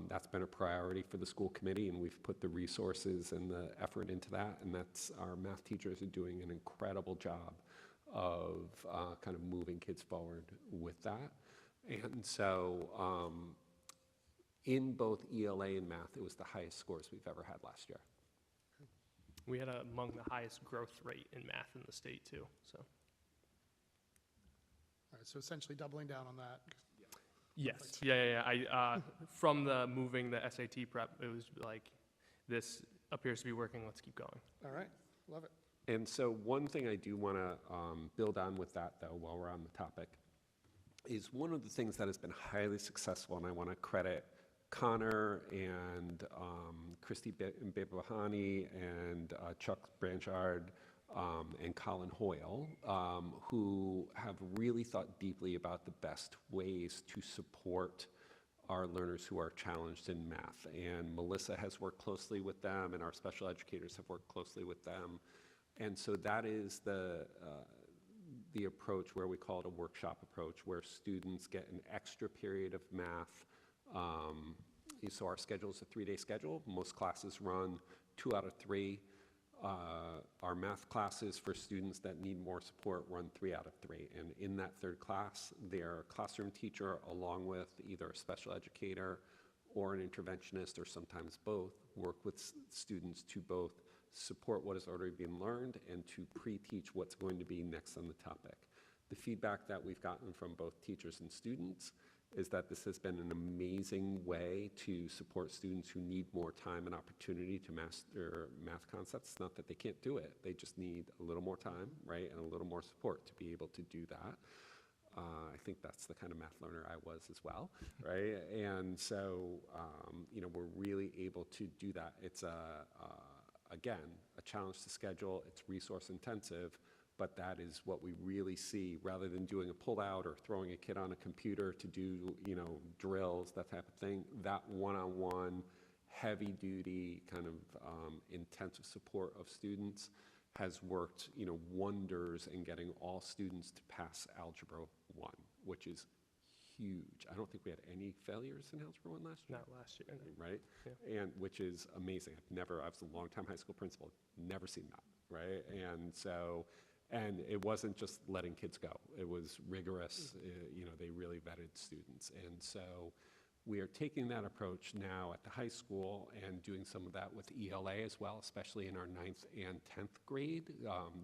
That's been a priority for the school committee, and we've put the resources and the effort into that, and our math teachers are doing an incredible job of kind of moving kids forward with that. And so in both ELA and math, it was the highest scores we've ever had last year. We had among the highest growth rate in math in the state too, so. All right, so essentially doubling down on that. Yes, yeah. From moving the SAT prep, it was like, this appears to be working, let's keep going. All right, love it. And so one thing I do want to build on with that, though, while we're on the topic, is one of the things that has been highly successful, and I want to credit Connor and Christy Babahani and Chuck Branchard and Colin Hoyle, who have really thought deeply about the best ways to support our learners who are challenged in math. And Melissa has worked closely with them, and our special educators have worked closely with them. And so that is the approach where we call it a workshop approach, where students get an extra period of math. So our schedule is a 3-day schedule. Most classes run 2 out of 3. Our math classes for students that need more support run 3 out of 3. And in that third class, their classroom teacher, along with either a special educator or an interventionist, or sometimes both, work with students to both support what has already been learned and to pre-teach what's going to be next on the topic. The feedback that we've gotten from both teachers and students is that this has been an amazing way to support students who need more time and opportunity to master math concepts. It's not that they can't do it, they just need a little more time, right, and a little more support to be able to do that. I think that's the kind of math learner I was as well, right? And so, we're really able to do that. It's again, a challenge to schedule, it's resource intensive, but that is what we really see, rather than doing a pullout or throwing a kid on a computer to do, drills, that type of thing. That one-on-one, heavy-duty kind of intensive support of students has worked, wonders in getting all students to pass Algebra 1, which is huge. I don't think we had any failures in Algebra 1 last year. Not last year, no. Right? Yeah. And which is amazing. I was a long-time high school principal, never seen that, right? And it wasn't just letting kids go. It was rigorous. They really vetted students. And so we are taking that approach now at the high school and doing some of that with ELA as well, especially in our 9th and 10th grade.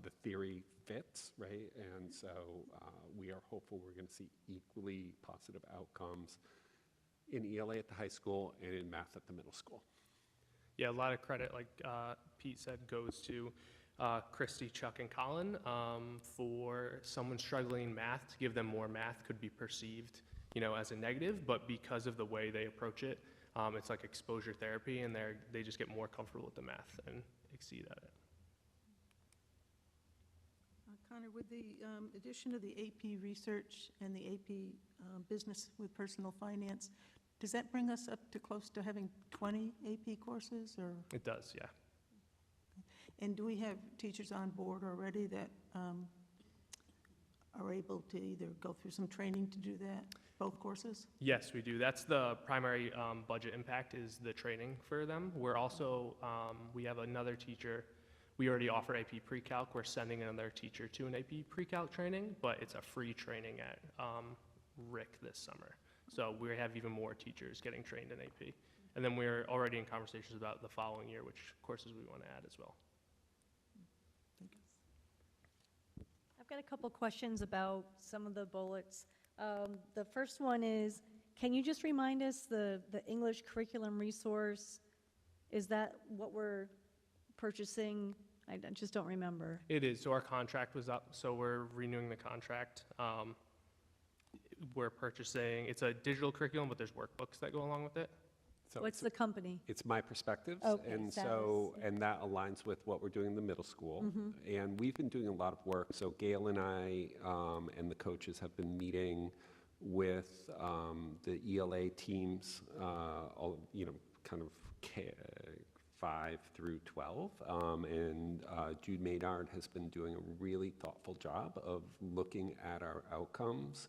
The theory fits, right? And so we are hopeful we're going to see equally positive outcomes in ELA at the high school and in math at the middle school. Yeah, a lot of credit, like Pete said, goes to Christy, Chuck, and Colin. For someone struggling in math, to give them more math could be perceived, as a negative, but because of the way they approach it, it's like exposure therapy, and they just get more comfortable with the math and exceed at it. Connor, with the addition of the AP Research and the AP Business with Personal Finance, does that bring us up to close to having 20 AP courses, or? It does, yeah. And do we have teachers on board already that are able to either go through some training to do that, both courses? Yes, we do. That's the primary budget impact, is the training for them. We're also, we have another teacher. We already offer AP Pre-Calc. We're sending another teacher to an AP Pre-Calc training, but it's a free training at RIC this summer. So we have even more teachers getting trained in AP. And then we're already in conversations about the following year, which courses we want to add as well. I've got a couple questions about some of the bullets. The first one is, can you just remind us the English curriculum resource? Is that what we're purchasing? I just don't remember. It is, so our contract was up, so we're renewing the contract. We're purchasing, it's a digital curriculum, but there's workbooks that go along with it. So What's it's- the company? It's My Perspectives. Okay, And Savvis, so, and that aligns with what we're doing in the middle school. And we've been doing a lot of work. So Gail and I and the coaches have been meeting with the ELA teams, all, kind of 5 through 12. And Jude Maynard has been doing a really thoughtful job of looking at our outcomes,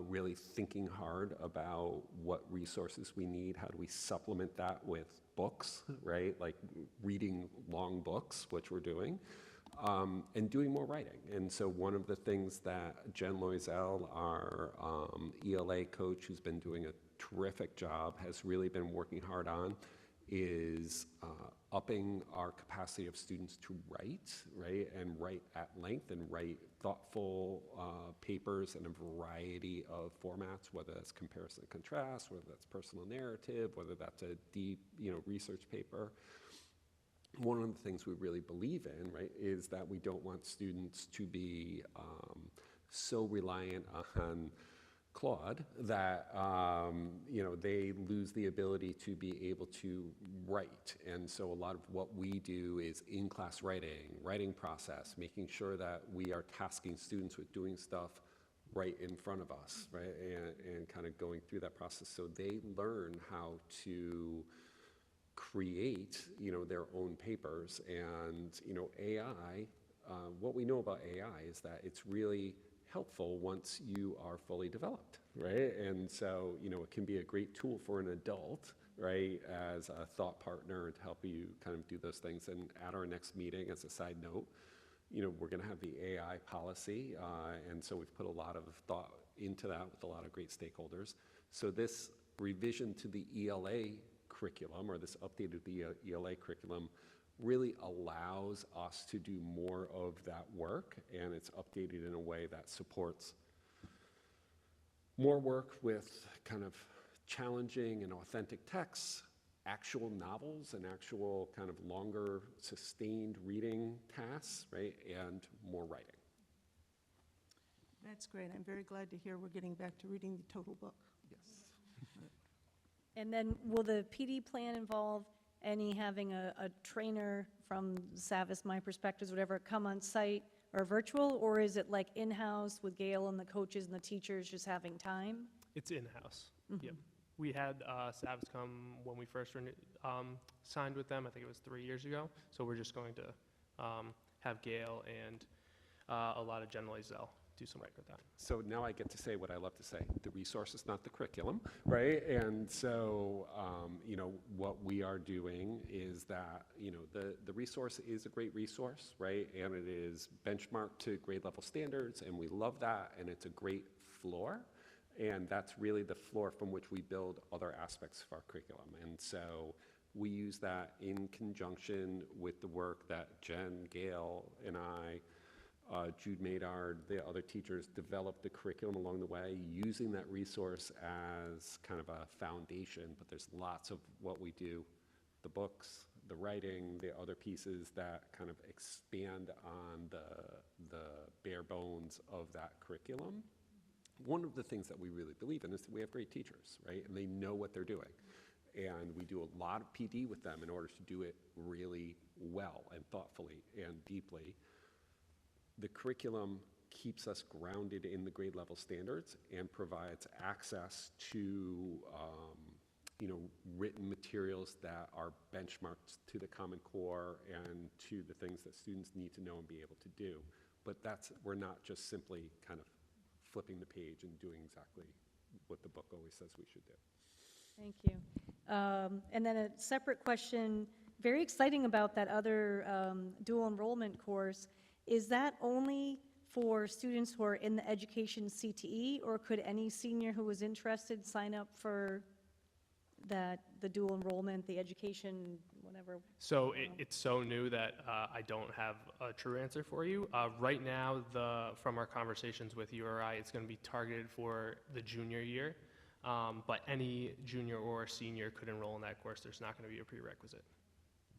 really thinking hard about what resources we need, how do we supplement that with books, right? Like reading long books, which we're doing, and doing more writing. And so one of the things that Jen Loisel, our ELA coach, who's been doing a terrific job, has really been working hard on is upping our capacity of students to write, right? And write at length and write thoughtful papers in a variety of formats, whether that's comparison and contrast, whether that's personal narrative, whether that's a deep, research paper. One of the things we really believe in, right, is that we don't want students to be so reliant on Claude that they lose the ability to be able to write. And so a lot of what we do is in-class writing process, making sure that we are tasking students with doing stuff right in front of us, right, and kind of going through that process so they learn how to create, their own papers. And, AI, what we know about AI is that it's really helpful once you are fully developed, right? And so, it can be a great tool for an adult, right, as a thought partner to help you kind of do those things. And at our next meeting, as a side note, we're going to have the AI policy, and so we've put a lot of thought into that with a lot of great stakeholders. So this revision to the ELA curriculum, or this updated ELA curriculum, really allows us to do more of that work, and it's updated in a way that supports more work with kind of challenging and authentic texts, actual novels and actual kind of longer sustained reading tasks, right, and more writing. That's great. I'm very glad to hear we're getting back to reading the total book. Yes. And then will the PD plan involve having a trainer from Savvis, My Perspectives, whatever, come on site or virtual? Or is it like in-house with Gail and the coaches and the teachers just having time? It's in-house. Yep. We had Savs come when we first signed with them. I think it was 3 years ago. So we're just going to have Gail and a lot of Jen Loisel do some work with that. So now I get to say what I love to say. The resource is not the curriculum, right? And so, what we are doing is that, the resource is a great resource, right? And it is benchmarked to grade level standards, and we love that, and it's a great floor. And that's really the floor from which we build other aspects of our curriculum. And so we use that in conjunction with the work that Jen, Gail, and I, Jude Maynard, the other teachers developed the curriculum along the way, using that resource as kind of a foundation. But there's lots of what we do, the books, the writing, the other pieces that kind of expand on the bare bones of that curriculum. One of the things that we really believe in is that we have great teachers, right? And they know what they're doing. And we do a lot of PD with them in order to do it really well and thoughtfully and deeply. The curriculum keeps us grounded in the grade level standards and provides access to written materials that are benchmarked to the Common Core and to the things that students need to know and be able to do. But we're not just simply kind of flipping the page and doing exactly what the book always says we should do. Thank you. And then a separate question, very exciting about that other dual enrollment course. Is that only for students who are in the education CTE, or could any senior who was interested sign up for that the dual enrollment, the education, whatever? So it's so new that I don't have a true answer for you. Right now, from our conversations with URI, it's going to be targeted for the junior year, but any junior or senior could enroll in that course. There's not going to be a prerequisite.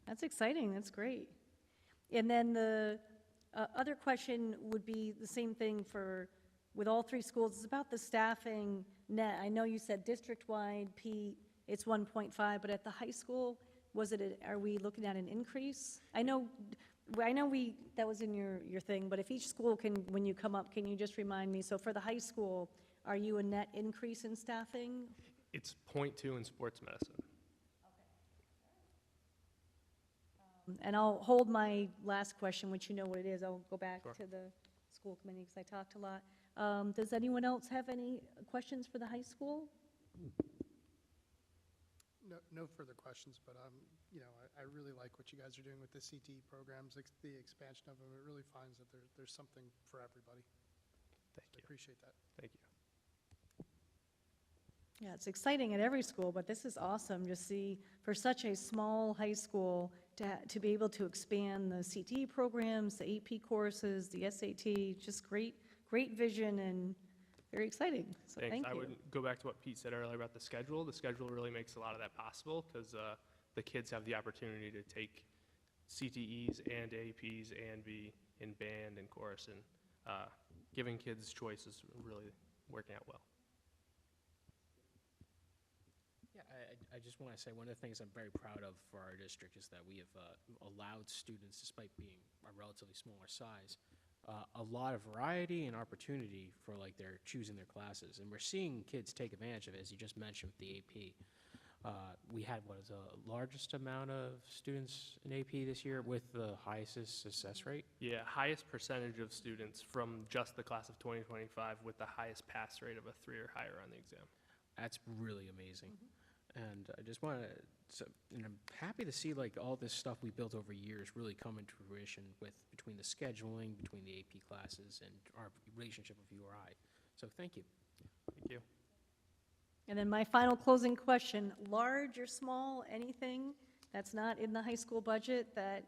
That's exciting, that's great. And then the other question would be the same thing with all three schools. It's about the staffing net. I know you said district-wide, Pete, it's 1.5, but at the high school, are we looking at an increase? I know that was in your thing, but if each school can, when you come up, can you just remind me? So for the high school, are you a net increase in staffing? It's 0.2 in sports medicine. And I'll hold my last question, which you know what it is. I'll go back to the school committee because I talked a lot. Does anyone else have any questions for the high school? No further questions, but, I really like what you guys are doing with the CTE programs, the expansion of them. It really finds that there's something for everybody. Thank I you. appreciate that. Thank you. Yeah, it's exciting at every school, but this is awesome to see for such a small high school to be able to expand the CTE programs, the AP courses, the SAT, just great vision and very exciting. So Thanks. thank I you. would go back to what Pete said earlier about the schedule. The schedule really makes a lot of that possible because the kids have the opportunity to take CTEs and APs and be in band and chorus, and giving kids choice is really working out well. Yeah, I just want to say, one of the things I'm very proud of for our district is that we have allowed students, despite being a relatively smaller size, a lot of variety and opportunity for their choosing their classes. And we're seeing kids take advantage of it, as you just mentioned with the AP. We had, what is the largest amount of students in AP this year with the highest success rate? Yeah, highest percentage of students from just the class of 2025 with the highest pass rate of a 3 or higher on the exam. That's really amazing. And I just want to, and I'm happy to see all this stuff we built over years really come into fruition between the scheduling, between the AP classes, and our relationship with URI. So thank you. Thank you. And then my final closing question, large or small, anything that's not in the high school budget that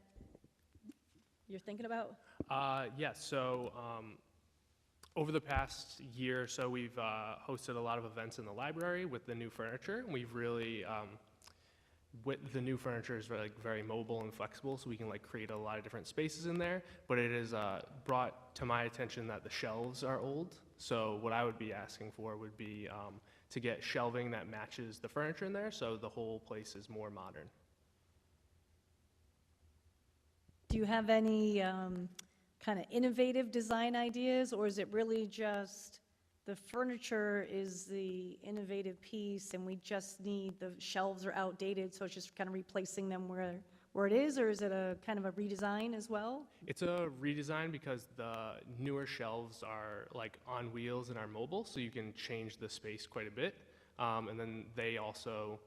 you're thinking about? Yes, so over the past year or so, we've hosted a lot of events in the library with the new furniture. We've really, the new furniture is very mobile and flexible, so we can create a lot of different spaces in there. But it has brought to my attention that the shelves are old. So what I would be asking for would be to get shelving that matches the furniture in there, so the whole place is more modern. Do you have any kind of innovative design ideas, or is it really just the furniture is the innovative piece and we just need, the shelves are outdated, so it's just kind of replacing them where it is, or is it a kind of a redesign as well? It's a redesign because the newer shelves are on wheels and are mobile, so you can change the space quite a bit. And then they also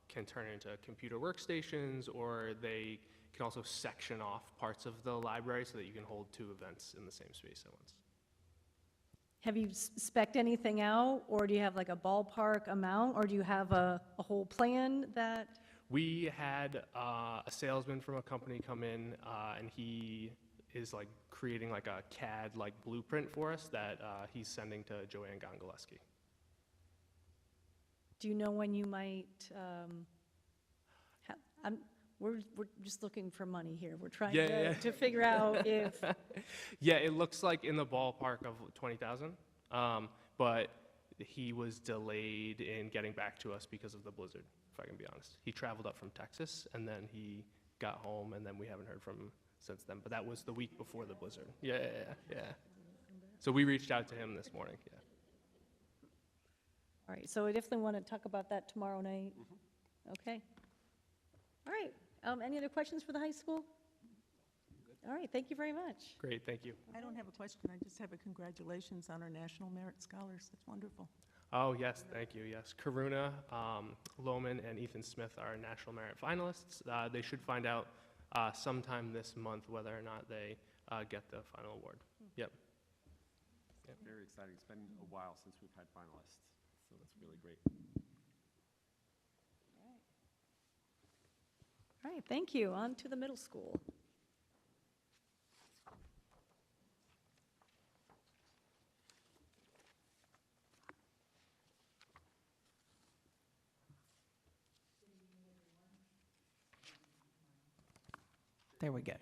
can turn into computer workstations, or they can also section off parts of the library so that you can hold 2 events in the same space at once. Have you spec'd anything out, or do you have a ballpark amount, or do you have a whole plan that? We had a salesman from a company come in, and he is creating a CAD blueprint for us that he's sending to Joanne Gongaleski. Do you know when you might, we're just looking for money here. We're trying to figure out if. Yeah, it looks like in the ballpark of 20,000, but he was delayed in getting back to us because of the blizzard, if I can be honest. He traveled up from Texas, and then he got home, and then we haven't heard from him since then. But that was the week before the blizzard. Yeah. So we reached out to him this morning, yeah. All right, so we definitely want to talk about that tomorrow night. Okay. All right, any other questions for the high school? All right, thank you very much. Great, thank you. I don't have a question, I just have a congratulations on our National Merit Scholars. That's wonderful. Oh, yes, thank you, yes. Karuna, Lohman, and Ethan Smith are National Merit finalists. They should find out sometime this month whether or not they get the final award. Yep. Very exciting. It's been a while since we've had finalists, so that's really great. right, thank you. On to the middle school. There we go.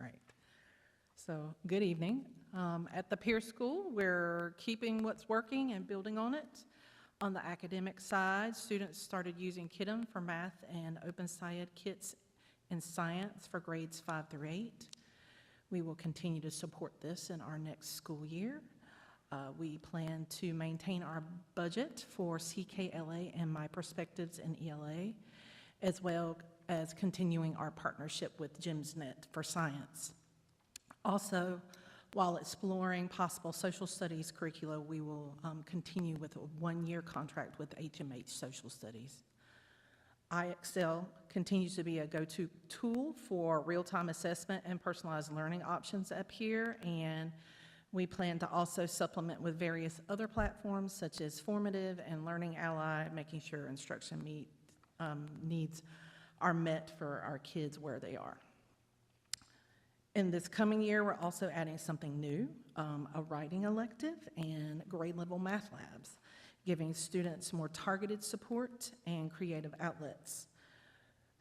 Right. So, good evening. At the Peer School, we're keeping what's working and building on it. On the academic side, students started using Kidim for math and Open Syed kits in science for grades 5 through 8. We will continue to support this in our next school year. We plan to maintain our budget for CKLA and My Perspectives in ELA, as well as continuing our partnership with GEMSNet for science. Also, while exploring possible social studies curricula, we will continue with a one-year contract with HMH Social Studies. iExcel continues to be a go-to tool for real-time assessment and personalized learning options up here, and we plan to also supplement with various other platforms such as Formative and Learning Ally, making sure instruction needs are met for our kids where they are. In this coming year, we're also adding something new, a writing elective and grade level math labs, giving students more targeted support and creative outlets.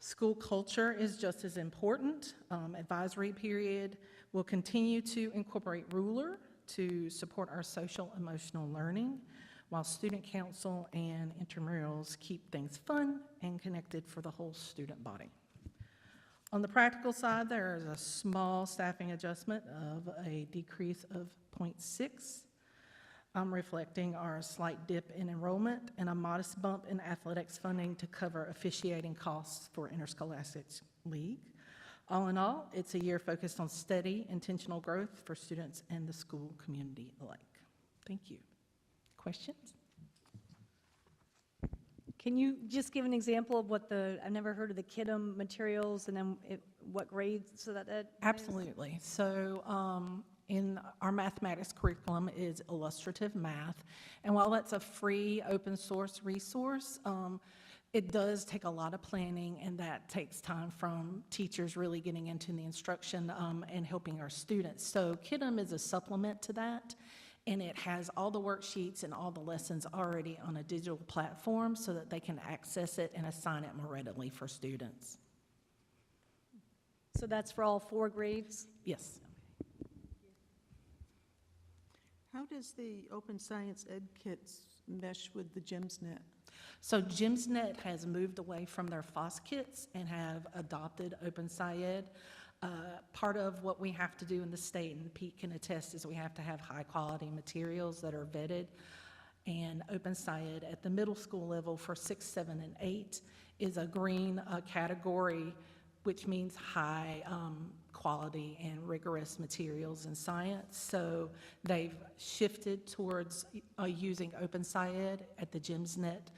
School culture is just as important. Advisory period will continue to incorporate Ruler to support our social emotional learning, while student council and intramurals keep things fun and connected for the whole student body. On the practical side, there is a small staffing adjustment of a decrease of 0.6, reflecting our slight dip in enrollment and a modest bump in athletics funding to cover officiating costs for Interscholastic League. All in all, it's a year focused on steady, intentional growth for students and the school community alike. Thank you. Questions? Can you just give an example of what I've never heard of the Kidim materials, and then what grades, so that is? Absolutely. So in our mathematics curriculum is illustrative math, and while that's a free open source resource, it does take a lot of planning, and that takes time from teachers really getting into the instruction and helping our students. So Kidim is a supplement to that, and it has all the worksheets and all the lessons already on a digital platform so that they can access it and assign it more readily for students. So that's for all 4 grades? Yes. How does the Open Science Ed kits mesh with the GEMSNet? So GEMSNet has moved away from their FOSS kits and have adopted Open Syed. Part of what we have to do in the state, and Pete can attest, is we have to have high-quality materials that are vetted. And Open Syed at the middle school level for 6, 7, and 8 is a green category, which means high quality and rigorous materials in science. So they've shifted towards using Open Syed at the GEMSNet,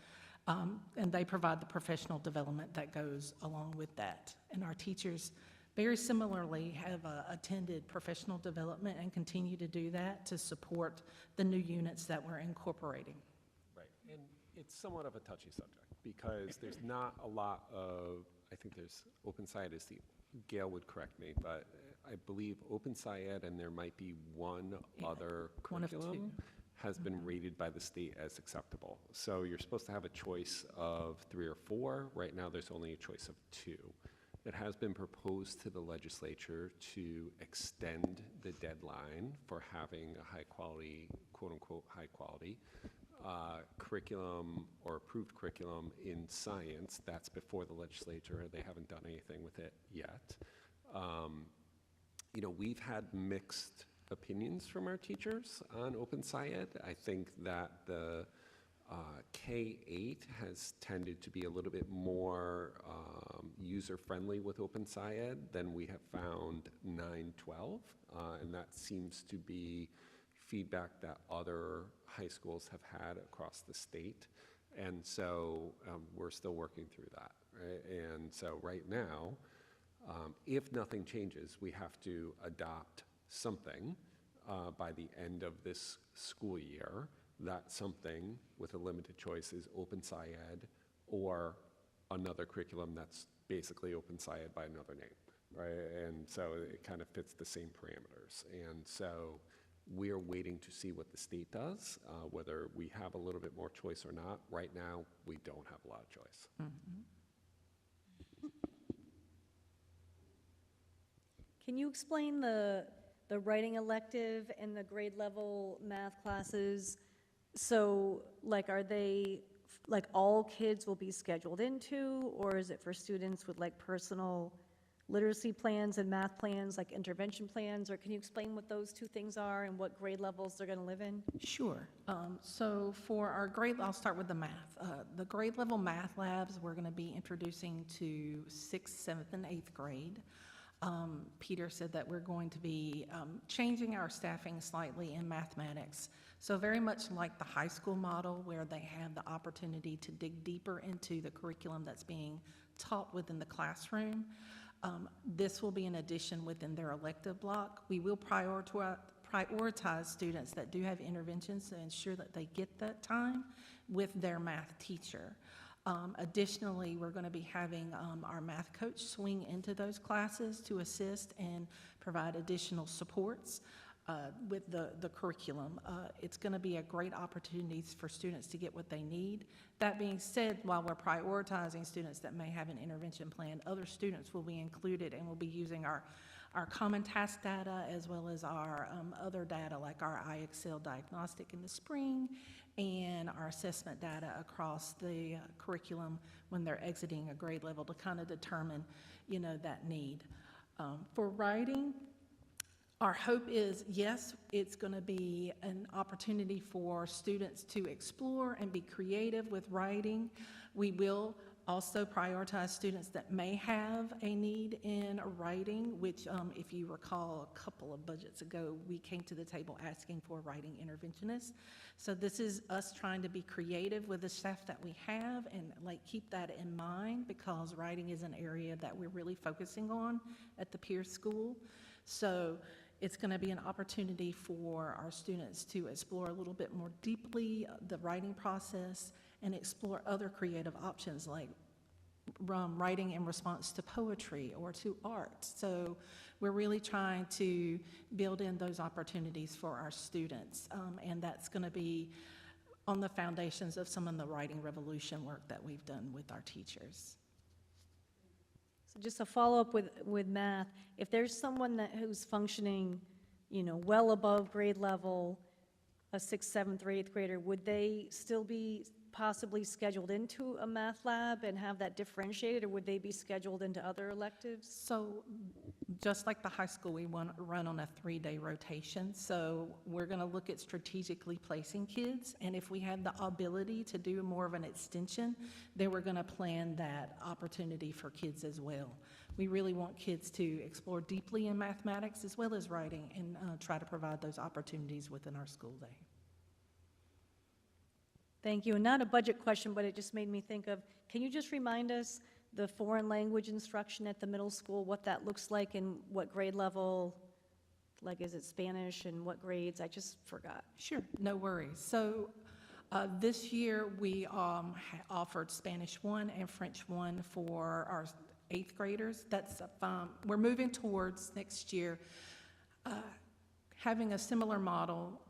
and they provide the professional development that goes along with that. And our teachers very similarly have attended professional development and continue to do that to support the new units that we're incorporating. Right, and it's somewhat of a touchy subject because there's not a lot of, I think there's Open Syed is Gail would correct me, but I believe Open Syed and there might be one other one of curriculum two. has been rated by the state as acceptable. So you're supposed to have a choice of 3 or 4. Right now, there's only a choice of 2. It has been proposed to the legislature to extend the deadline for having a high quality, quote unquote, high quality curriculum or approved curriculum in science. That's before the legislature. They haven't done anything with it yet. You know, we've had mixed opinions from our teachers on Open Syed. I think that the K-8 has tended to be a little bit more user-friendly with Open Syed than we have found 9-12, and that seems to be feedback that other high schools have had across the state, and so we're still working through that, right? And so right now, if nothing changes, we have to adopt something by the end of this school year. That something with a limited choice is Open Syed or another curriculum that's basically Open SIAD by another name, right? And so it kind of fits the same parameters. And so we're waiting to see what the state does, whether we have a little bit more choice or not. Right now, we don't have a lot of choice. Can you explain the writing elective and the grade level math classes? So, like, are they, like, all kids will be scheduled into, or is it for students with, like, personal literacy plans and math plans, like intervention plans? Or can you explain what those two things are and what grade levels they're going to live in? Sure. So for our grade, I'll start with the math. The grade level math labs, we're going to be introducing to 6th, 7th, and 8th grade. Peter said that we're going to be changing our staffing slightly in mathematics. So very much like the high school model, where they have the opportunity to dig deeper into the curriculum that's being taught within the classroom. This will be an addition within their elective block. We will prioritize students that do have interventions to ensure that they get that time with their math teacher. Additionally, we're going to be having our math coach swing into those classes to assist and provide additional supports with the curriculum. It's going to be a great opportunity for students to get what they need. That being said, while we're prioritizing students that may have an intervention plan, other students will be included and will be using our common task data as well as our other data like our IXL diagnostic in the spring and our assessment data across the curriculum when they're exiting a grade level to kind of determine, that need. For writing, our hope is, yes, it's going to be an opportunity for students to explore and be creative with writing. We will also prioritize students that may have a need in writing, which, if you recall, a couple of budgets ago, we came to the table asking for a writing interventionist. So this is us trying to be creative with the staff that we have and keep that in mind, because writing is an area that we're really focusing on at the Pierce School. So it's going to be an opportunity for our students to explore a little bit more deeply the writing process and explore other creative options like writing in response to poetry or to art. So we're really trying to build in those opportunities for our students, and that's going to be on the foundations of some of the writing revolution work that we've done with our teachers. So just a follow-up with math, if there's someone who's functioning, well above grade level, a 6th, 7th, or 8th grader, would they still be possibly scheduled into a math lab and have that differentiated, or would they be scheduled into other electives? So just like the high school, we want to run on a 3-day rotation. So we're going to look at strategically placing kids, and if we have the ability to do more of an extension, then we're going to plan that opportunity for kids as well. We really want kids to explore deeply in mathematics as well as writing and try to provide those opportunities within our school day. Thank you. And not a budget question, but it just made me think of, can you just remind us the foreign language instruction at the middle school, what that looks like and what grade level, like is it Spanish and what grades? I just forgot. Sure, no worries. So this year we offered Spanish 1 and French 1 for our 8th graders. That's we're moving towards next year having a similar model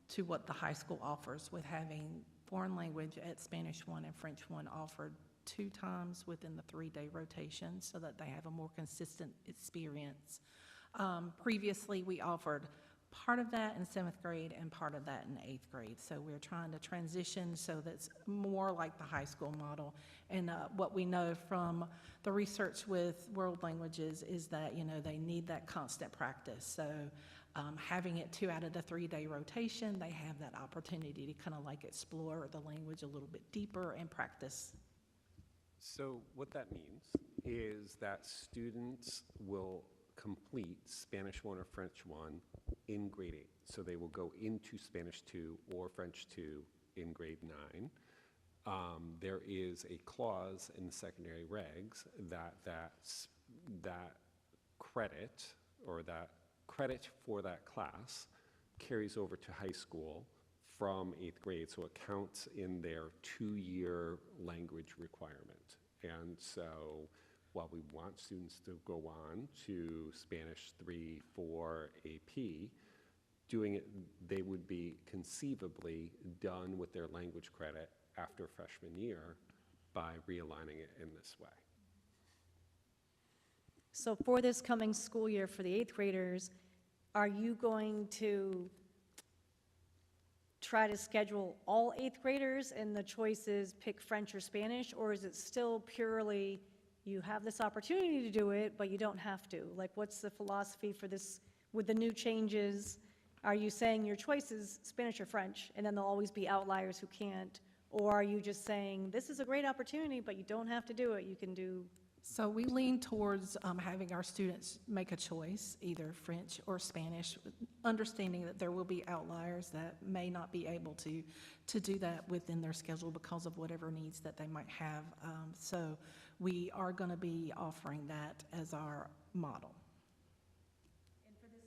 to what the high school offers, with having foreign language at Spanish 1 and French 1 offered 2 times within the 3-day rotation so that they have a more consistent experience. Previously, we offered part of that in 7th grade and part of that in 8th grade. So we're trying to transition so that's more like the high school model. And what we know from the research with world languages is that, they need that constant practice. So having it 2 out of the 3-day rotation, they have that opportunity to kind of explore the language a little bit deeper and practice. So what that means is that students will complete Spanish 1 or French 1 in grade 8. So they will go into Spanish 2 or French 2 in grade 9. There is a clause in the secondary regs that credit, or that credit for that class carries over to high school from 8th grade, so it counts in their 2-year language requirement. And so while we want students to go on to Spanish 3, 4 AP, doing it, they would be conceivably done with their language credit after freshman year by realigning it in this way. So for this coming school year for the eighth graders, are you going to try to schedule all eighth graders and the choice is pick French or Spanish? Or is it still purely, you have this opportunity to do it, but you don't have to? Like, what's the philosophy for this, with the new changes? Are you saying your choice is Spanish or French, and then there'll always be outliers who can't? Or are you just saying, this is a great opportunity, but you don't have to do it, you can do? So we lean towards having our students make a choice, either French or Spanish, understanding that there will be outliers that may not be able to do that within their schedule because of whatever needs that they might have. So we are going to be offering that as our model.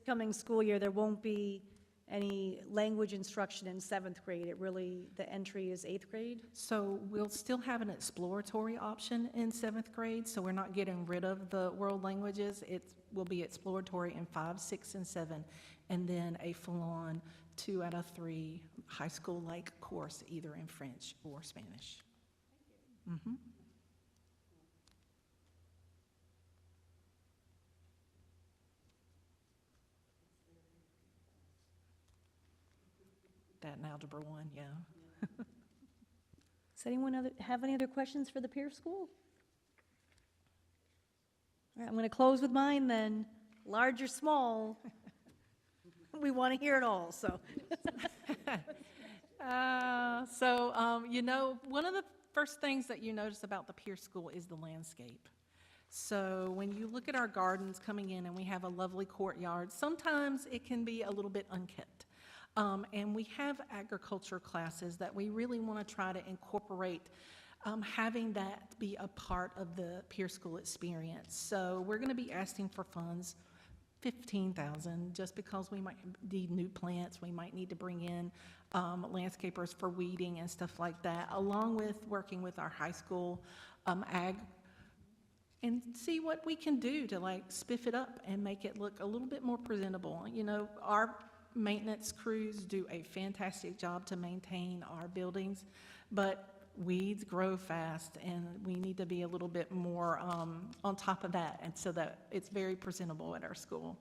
Coming school year, there won't be any language instruction in seventh grade. It really, the entry is eighth grade? So we'll still have an exploratory option in seventh grade, so we're not getting rid of the world languages. It will be exploratory in 5, 6, and 7, and then a full-on 2 out of 3 high school-like course, either in French or Spanish. Mhm. That in Algebra 1, yeah. Does anyone have any other questions for the peer school? All right, I'm going to close with mine then. Large or small, we want to hear it all, so. One of the first things that you notice about the peer school is the landscape. So when you look at our gardens coming in and we have a lovely courtyard, sometimes it can be a little bit unkept. And we have agriculture classes that we really want to try to incorporate, having that be a part of the peer school experience. So we're going to be asking for funds, $15,000, just because we might need new plants, we might need to bring in landscapers for weeding and stuff like that, along with working with our high school ag, and see what we can do to like spiff it up and make it look a little bit more presentable. You know, our maintenance crews do a fantastic job to maintain our buildings, but weeds grow fast, and we need to be a little bit more on top of that, and so that it's very presentable at our school.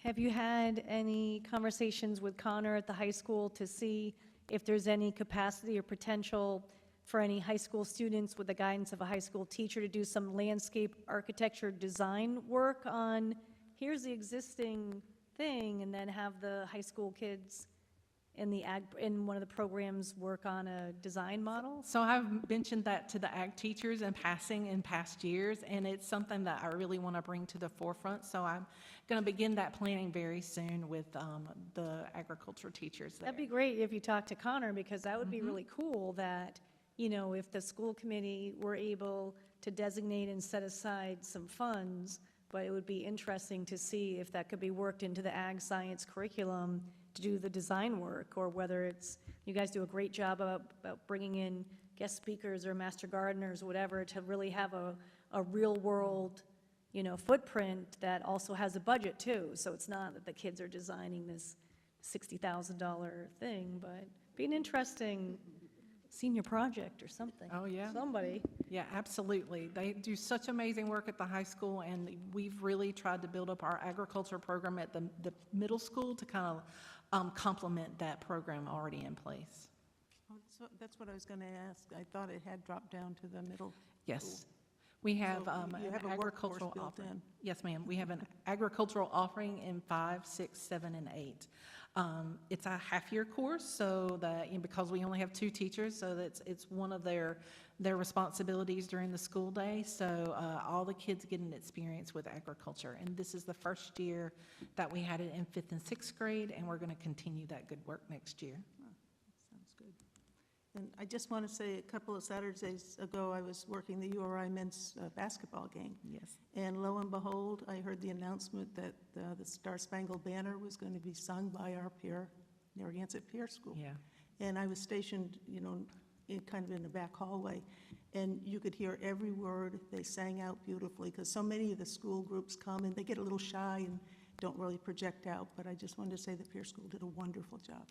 Have you had any conversations with Connor at the high school to see if there's any capacity or potential for any high school students with the guidance of a high school teacher to do some landscape architecture design work on, here's the existing thing, and then have the high school kids in one of the programs work on a design model? So I've mentioned that to the ag teachers in passing in past years, and it's something that I really want to bring to the forefront. So I'm going to begin that planning very soon with the agriculture teachers there. That'd be great if you talk to Connor, because that would be really cool that, you know, if the school committee were able to designate and set aside some funds, but it would be interesting to see if that could be worked into the ag science curriculum to do the design work, or whether it's, you guys do a great job about bringing in guest speakers or master gardeners or whatever to really have a real world, you know, footprint that also has a budget too. So it's not that the kids are designing this $60,000 thing, but be an interesting senior project or something. Oh, yeah. Somebody. Yeah, absolutely. They do such amazing work at the high school, and we've really tried to build up our agriculture program at the middle school to kind of complement that program already in place. Oh, so that's what I was going to ask. I thought it had dropped down to the middle. Yes. We have So an you have a workforce agricultural built offering. in. Yes, ma'am. We have an agricultural offering in 5, 6, 7, and 8. It's a half-year course, so that, you know, because we only have 2 teachers, so it's one of their responsibilities during the school day. So all the kids get an experience with agriculture, and this is the first year that we had it in 5th and 6th grade, and we're going to continue that good work next year. Sounds good. And I just want to say, a couple of Saturdays ago, I was working the URI men's basketball game. Yes. And lo and behold, I heard the announcement that the Star Spangled Banner was going to be sung by our peer, Narragansett Peer School. Yeah. And I was stationed, you know, kind of in the back hallway, and you could hear every word. They sang out beautifully, because so many of the school groups come, and they get a little shy and don't really project out, but I just wanted to say that Pierce School did a wonderful job.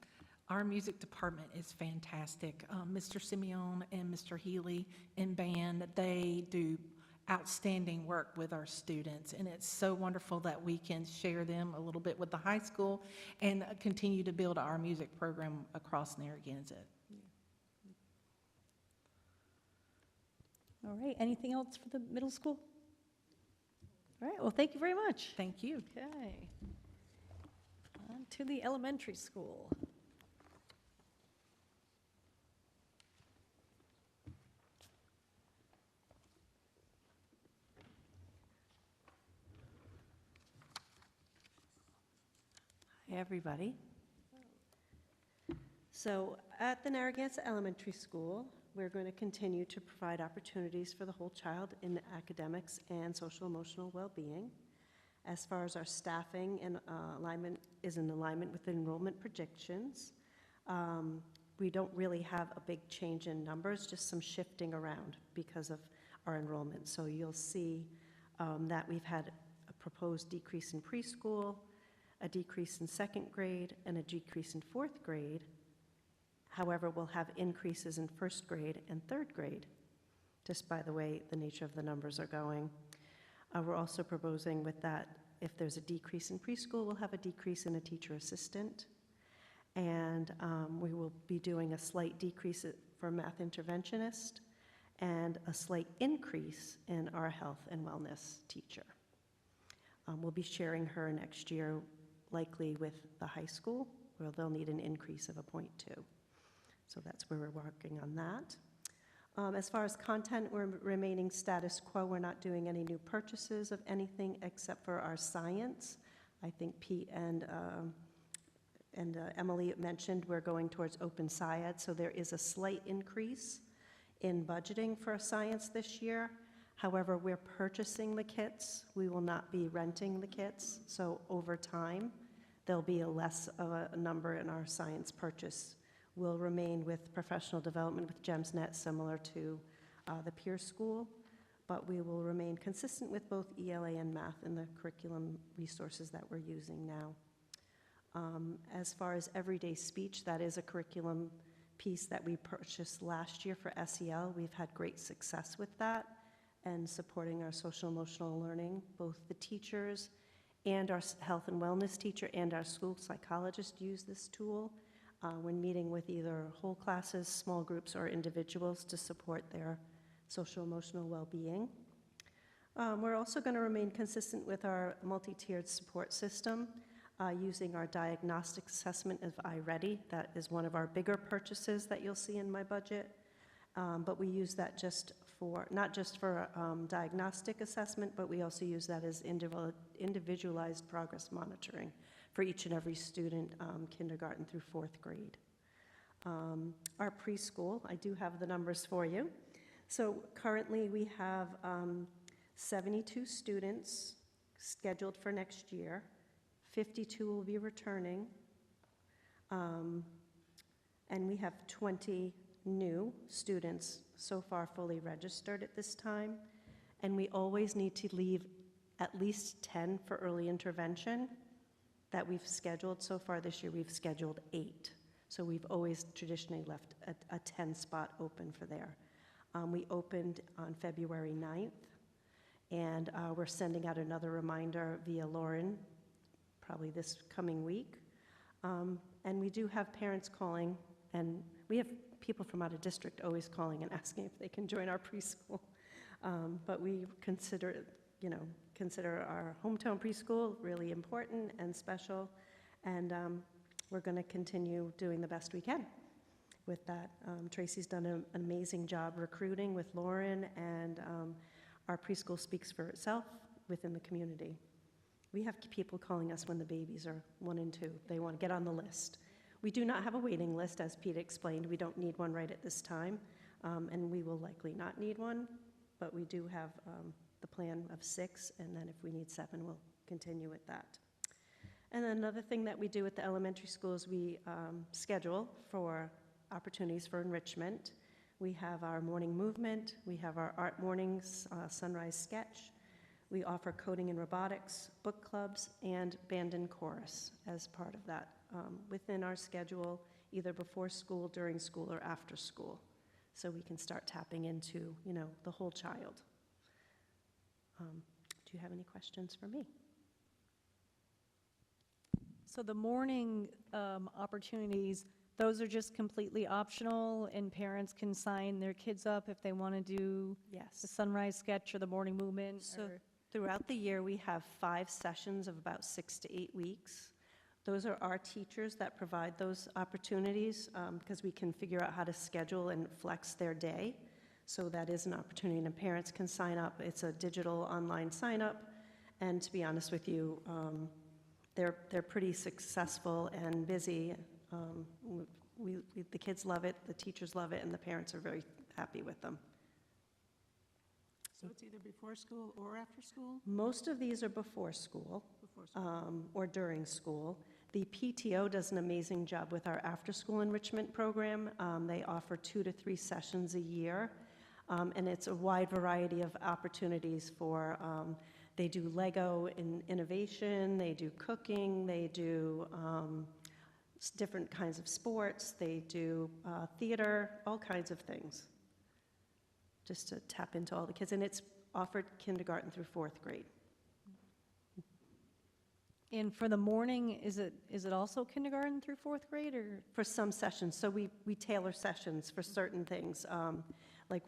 Our music department is fantastic. Mr. Simeon and Mr. Healy in band, they do outstanding work with our students, and it's so wonderful that we can share them a little bit with the high school and continue to build our music program across Narragansett. All right, anything else for the middle school? All right, well, thank you very much. Thank you. Okay. On to the elementary school. Hi, everybody. So at the Narragansett Elementary School, we're going to continue to provide opportunities for the whole child in academics and social emotional well-being. As far as our staffing and alignment is in alignment with enrollment projections. We don't really have a big change in numbers, just some shifting around because of our enrollment. So you'll see that we've had a proposed decrease in preschool, a decrease in second grade, and a decrease in fourth grade. However, we'll have increases in first grade and third grade, just by the way the nature of the numbers are going. We're also proposing with that, if there's a decrease in preschool, we'll have a decrease in a teacher assistant. And we will be doing a slight decrease for a math interventionist and a slight increase in our health and wellness teacher. We'll be sharing her next year, likely with the high school, where they'll need an increase of a 0.2. So that's where we're working on that. As far as content, we're remaining status quo. We're not doing any new purchases of anything except for our science. I think Pete and Emily mentioned we're going towards open SciEd, so there is a slight increase in budgeting for science this year. However, we're purchasing the kits. We will not be renting the kits, so over time, there'll be a less of a number in our science purchase. We'll remain with professional development with GEMSNet, similar to the Pierce School, but we will remain consistent with both ELA and math in the curriculum resources that we're using now. As far as everyday speech, that is a curriculum piece that we purchased last year for SEL. We've had great success with that and supporting our social emotional learning. Both the teachers and our health and wellness teacher and our school psychologist use this tool when meeting with either whole classes, small groups, or individuals to support their social emotional well-being. We're also going to remain consistent with our multi-tiered support system using our diagnostic assessment of iReady. That is one of our bigger purchases that you'll see in my budget, but we use that not just for diagnostic assessment, but we also use that as individualized progress monitoring for each and every student, kindergarten through fourth grade. Our preschool, I do have the numbers for you. So currently we have 72 students scheduled for next year. 52 will be returning. And we have 20 new students so far fully registered at this time. And we always need to leave at least 10 for early intervention that we've scheduled. So far this year, we've scheduled 8. So we've always traditionally left a 10 spot open for there. We opened on February 9th, and we're sending out another reminder via Lauren, probably this coming week. And we do have parents calling, and we have people from out of district always calling and asking if they can join our preschool. But we consider our hometown preschool really important and special, and we're going to continue doing the best we can with that. Tracy's done an amazing job recruiting with Lauren, and our preschool speaks for itself within the community. We have people calling us when the babies are 1 and 2. They want to get on the list. We do not have a waiting list, as Pete explained. We don't need one right at this time, and we will likely not need one, but we do have the plan of 6, and then if we need 7, we'll continue with that. And then another thing that we do at the elementary school is we schedule for opportunities for enrichment. We have our morning movement, we have our art mornings, sunrise sketch. We offer coding and robotics, book clubs, and band and chorus as part of that within our schedule, either before school, during school, or after school. So we can start tapping into, the whole child. Do you have any questions for me? So the morning opportunities, those are just completely optional, and parents can sign their kids up if they want to do the Yes. sunrise sketch or the morning movement? So or- throughout the year, we have 5 sessions of about 6 to 8 weeks. Those are our teachers that provide those opportunities because we can figure out how to schedule and flex their day. So that is an opportunity, and parents can sign up. It's a digital online sign-up, and to be honest with you, they're pretty successful and busy. The kids love it, the teachers love it, and the parents are very happy with them. So it's either before school or after school? Most of these are before school. Before school. Or during school. The PTO does an amazing job with our after-school enrichment program. They offer 2 to 3 sessions a year, and it's a wide variety of opportunities for, they do Lego innovation, they do cooking, they do different kinds of sports, they do theater, all kinds of things, just to tap into all the kids. And it's offered kindergarten through 4th grade. And for the morning, is it also kindergarten through 4th grade, or? For some sessions, so we tailor sessions for certain things. Like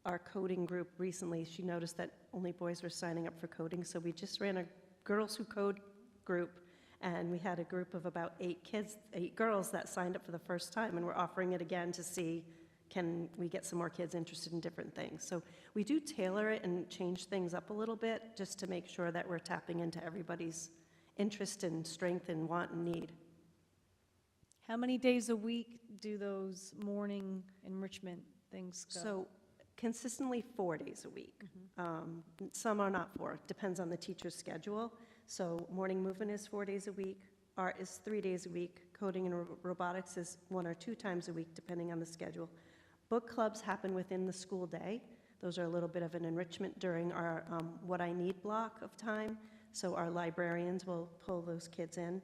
our coding group recently, she noticed that only boys were signing up for coding, so we just ran a Girls Who Code group, and we had a group of about 8 girls that signed up for the first time, and we're offering it again to see, can we get some more kids interested in different things? So we do tailor it and change things up a little bit, just to make sure that we're tapping into everybody's interest and strength and want and need. How many days a week do those morning enrichment things go? So consistently 4 days a week. Some are not 4, depends on the teacher's schedule. So morning movement is 4 days a week, art is 3 days a week, coding and robotics is 1 or 2 times a week, depending on the schedule. Book clubs happen within the school day. Those are a little bit of an enrichment during our What I Need block of time. So our librarians will pull those kids in.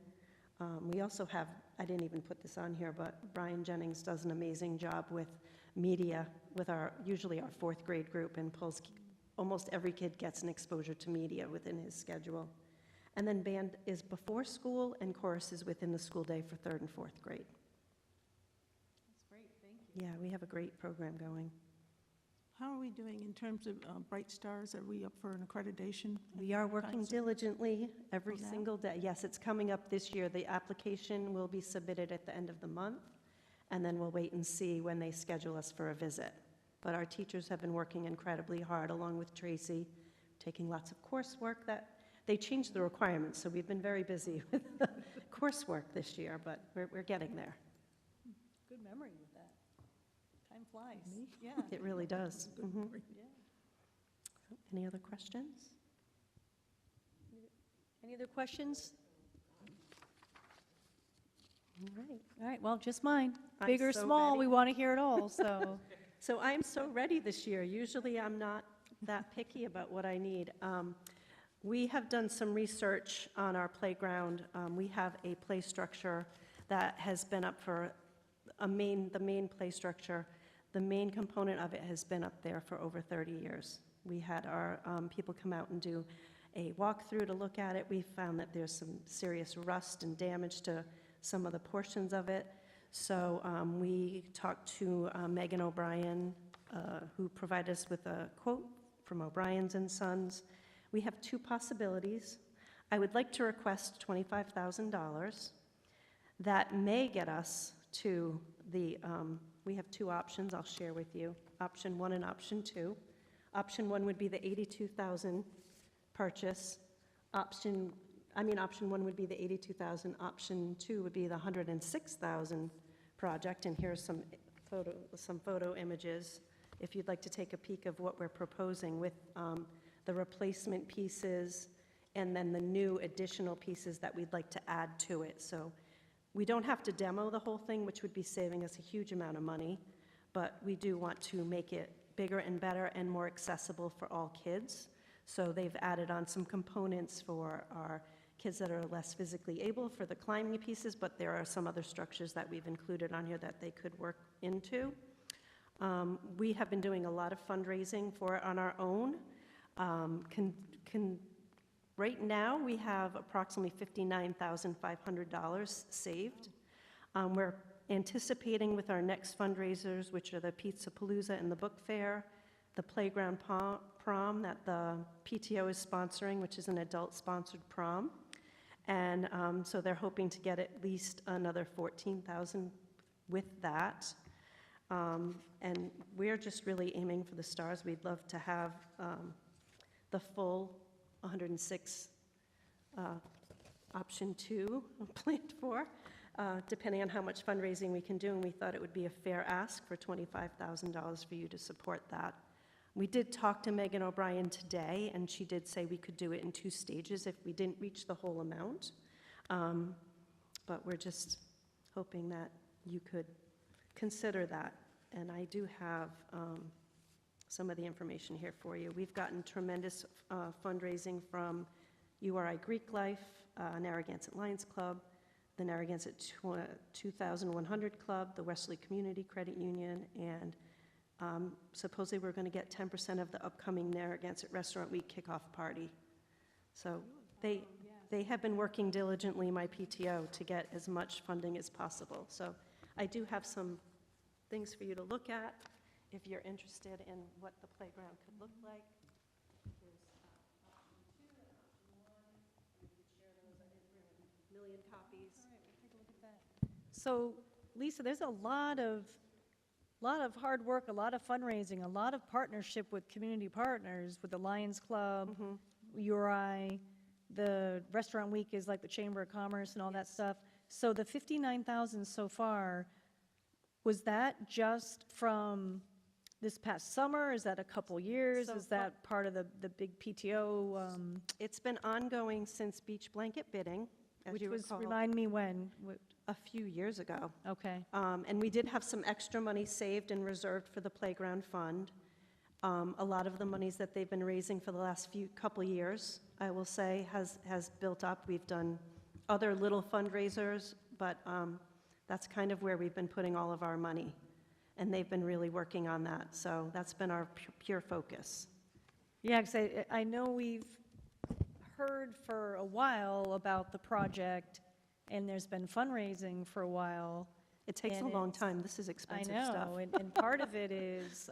We also have, I didn't even put this on here, but Brian Jennings does an amazing job with media with usually our 4th grade group, and pulls, almost every kid gets an exposure to media within his schedule. And then band is before school, and chorus is within the school day for 3rd and 4th grade. That's great, thank you. Yeah, we have a great program going. How are we doing in terms of Bright Stars? Are we up for an accreditation? We are working Kinds of- diligently every For now? single day. Yes, it's coming up this year. The application will be submitted at the end of the month, and then we'll wait and see when they schedule us for a visit. But our teachers have been working incredibly hard, along with Tracy, taking lots of coursework that, they changed the requirements, so we've been very busy with the coursework this year, but we're getting there. Good memory with that. Time flies. Yeah. It really does. Mhm. Yeah. Any other questions? Any other questions? All right. All right, well, just mine. I'm Big or so small, ready. we want to hear it all, so. So I'm so ready this year. Usually I'm not that picky about what I need. We have done some research on our playground. We have a play structure that has been up for the main play structure. The main component of it has been up there for over 30 years. We had our people come out and do a walkthrough to look at it. We found that there's some serious rust and damage to some of the portions of it. So we talked to Megan O'Brien, who provided us with a quote from O'Brien's and Sons. We have 2 possibilities. I would like to request $25,000. That may get us to the, we have 2 options I'll share with you, option 1 and option 2. Option 1 would be the $82,000 purchase. Option 1 would be the $82,000. Option 2 would be the $106,000 project, and here's some photo images if you'd like to take a peek of what we're proposing with the replacement pieces and then the new additional pieces that we'd like to add to it. So we don't have to demo the whole thing, which would be saving us a huge amount of money, but we do want to make it bigger and better and more accessible for all kids. So they've added on some components for our kids that are less physically able for the climbing pieces, but there are some other structures that we've included on here that they could work into. We have been doing a lot of fundraising for it on our own. Right now, we have approximately $59,500 saved. We're anticipating with our next fundraisers, which are the Pizza Palooza and the Book Fair, the Playground Prom that the PTO is sponsoring, which is an adult-sponsored prom. And so they're hoping to get at least another $14,000 with that. And we're just really aiming for the stars. We'd love to have the full 106 option 2 planned for, depending on how much fundraising we can do, and we thought it would be a fair ask for $25,000 for you to support that. We did talk to Megan O'Brien today, and she did say we could do it in 2 stages if we didn't reach the whole amount. But we're just hoping that you could consider that. And I do have some of the information here for you. We've gotten tremendous fundraising from URI Greek Life, Narragansett Lions Club, the Narragansett 2100 Club, the Wesley Community Credit Union, and supposedly we're going to get 10% of the upcoming Narragansett Restaurant Week kickoff party. So they have been working diligently, my PTO, to get as much funding as possible. So I do have some things for you to look at if you're interested in what the playground could look like. There's option 2 and option 1. We could share those. I didn't bring a million copies. All right, we'll take a look at that. So, Lisa, there's a lot of hard work, a lot of fundraising, a lot of partnership with community partners, with the Lions Club, URI, the Restaurant Week is like the Chamber of Commerce and all that stuff. So the $59,000 so far, was that just from this past summer? Is that a couple years? So Is that part of the big PTO? It's been ongoing since beach blanket bidding, as Which you was, recall, remind me when? a few years ago. Okay. And we did have some extra money saved and reserved for the playground fund. A lot of the monies that they've been raising for the last couple years, I will say, has built up. We've done other little fundraisers, but that's kind of where we've been putting all of our money. And they've been really working on that. So that's been our pure focus. Yeah, because I know we've heard for a while about the project, and there's been fundraising for a while. It takes a And long it's- time. This is I expensive stuff. know, and part of it is,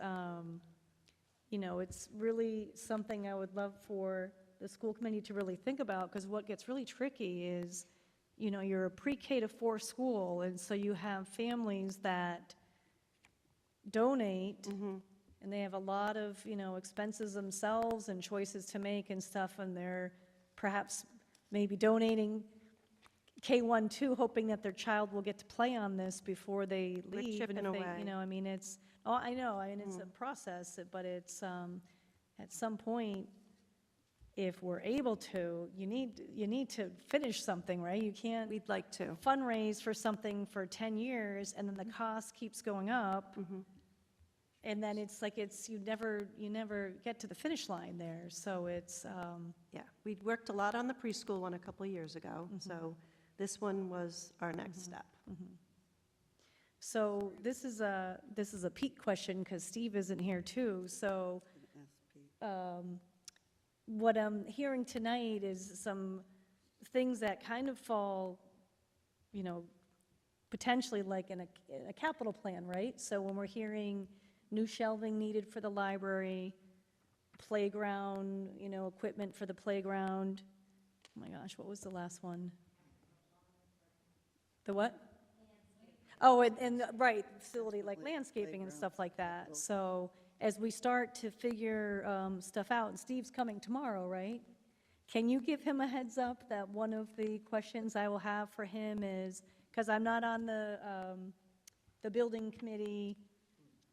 it's really something I would love for the school committee to really think about, because what gets really tricky is, you're a pre-K to 4 school, and so you have families that donate, and they have a lot of, expenses themselves and choices to make and stuff, and they're perhaps maybe donating K-1, 2, hoping that their child will get to play on this before they We're leave. chipping And if they, away. it's, it's a process, but it's, at some point, if we're able to, you need to finish something, right? You can't We'd like to. fundraise for something for 10 years, and then the cost keeps going up. And then it's like you never get to the finish line there. So it's, Yeah, we'd worked a lot on the preschool one a couple of years ago, so this one was our next step. so this is a Pete question, because Steve isn't here too. So what I'm hearing tonight is some things that kind of fall, potentially like in a capital plan, right? So when we're hearing new shelving needed for the library, playground, equipment for the playground. Oh my gosh, what was the last one? The what? Oh, and right, facility like landscaping and stuff like that. So as we start to figure stuff out, and Steve's coming tomorrow, right? Can you give him a heads up that one of the questions I will have for him is, because I'm not on the building committee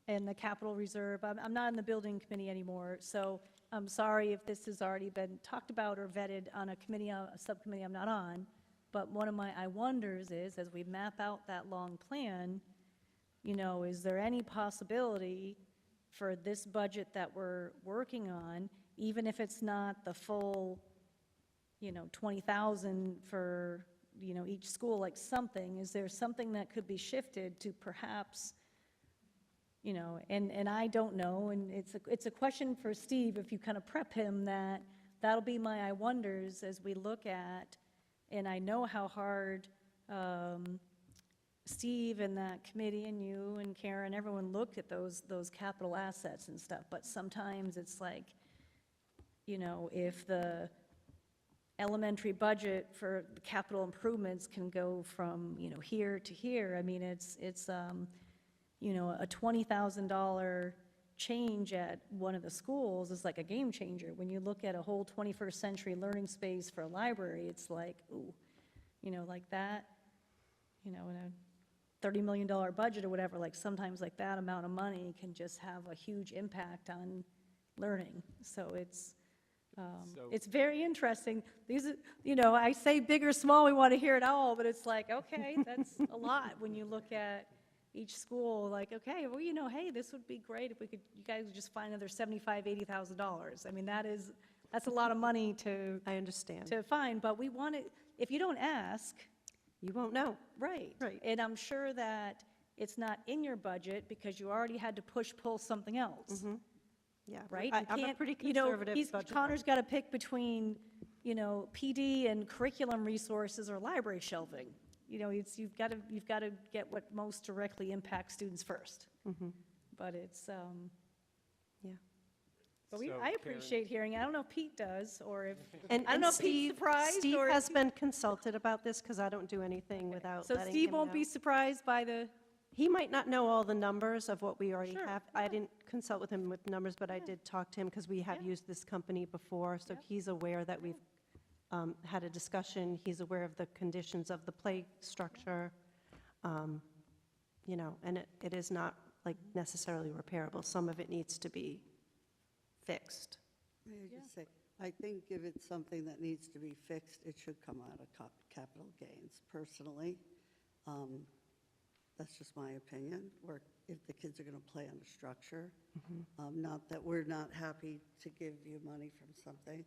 and the capital reserve, I'm not in the building committee anymore, so I'm sorry if this has already been talked about or vetted on a committee, a subcommittee I'm not on, but one of my I wonders is, as we map out that long plan, is there any possibility for this budget that we're working on, even if it's not the full, 20,000 for, each school, like something, is there something that could be shifted to perhaps, and I don't know, and it's a question for Steve, if you kind of prep him, that'll be my I wonders as we look at, and I know how hard Steve and that committee and you and Karen, everyone looked at those capital assets and stuff, but sometimes it's like, if the elementary budget for the capital improvements can go from, here to here, I mean, it's a $20,000 change at one of the schools is like a game changer. When you look at a whole 21st century learning space for a library, it's like, ooh, like that, in a $30 million budget or whatever, like sometimes like that amount of money can just have a huge impact on learning. So it's very interesting. These, I say big or small, we want to hear it all, but it's like, okay, that's a lot when you look at each school, like, okay, well, hey, this would be great if you guys would just find another $75,000, $80,000. I mean, that's a lot of money to I understand. to find, but we want it, if you don't ask, You won't know. right. Right. And I'm sure that it's not in your budget because you already had to pull something else. Yeah. Right? I'm You a can't- pretty conservative budget. Connor's got to pick between, PD and curriculum resources or library shelving. You've got to get what most directly impacts students first. But it's, Yeah. but So, I Karen- appreciate hearing. I don't know if Pete does, or if, And I don't know if Pete's surprised, Steve or if has been consulted about this because I don't do anything without so letting Steve him won't know. be surprised by the, He might not know all the numbers of what we already Sure, have. I didn't consult with him with numbers, but I did talk to him because we have Yeah. used this company before, so he's aware that we've had a discussion. He's aware of the conditions of the play structure, and it is not like necessarily repairable. Some of it needs to be fixed. May I just say, I think if it's something that needs to be fixed, it should come out of capital gains, personally. That's just my opinion, or if the kids are going to play on a structure. Not that we're not happy to give you money from something,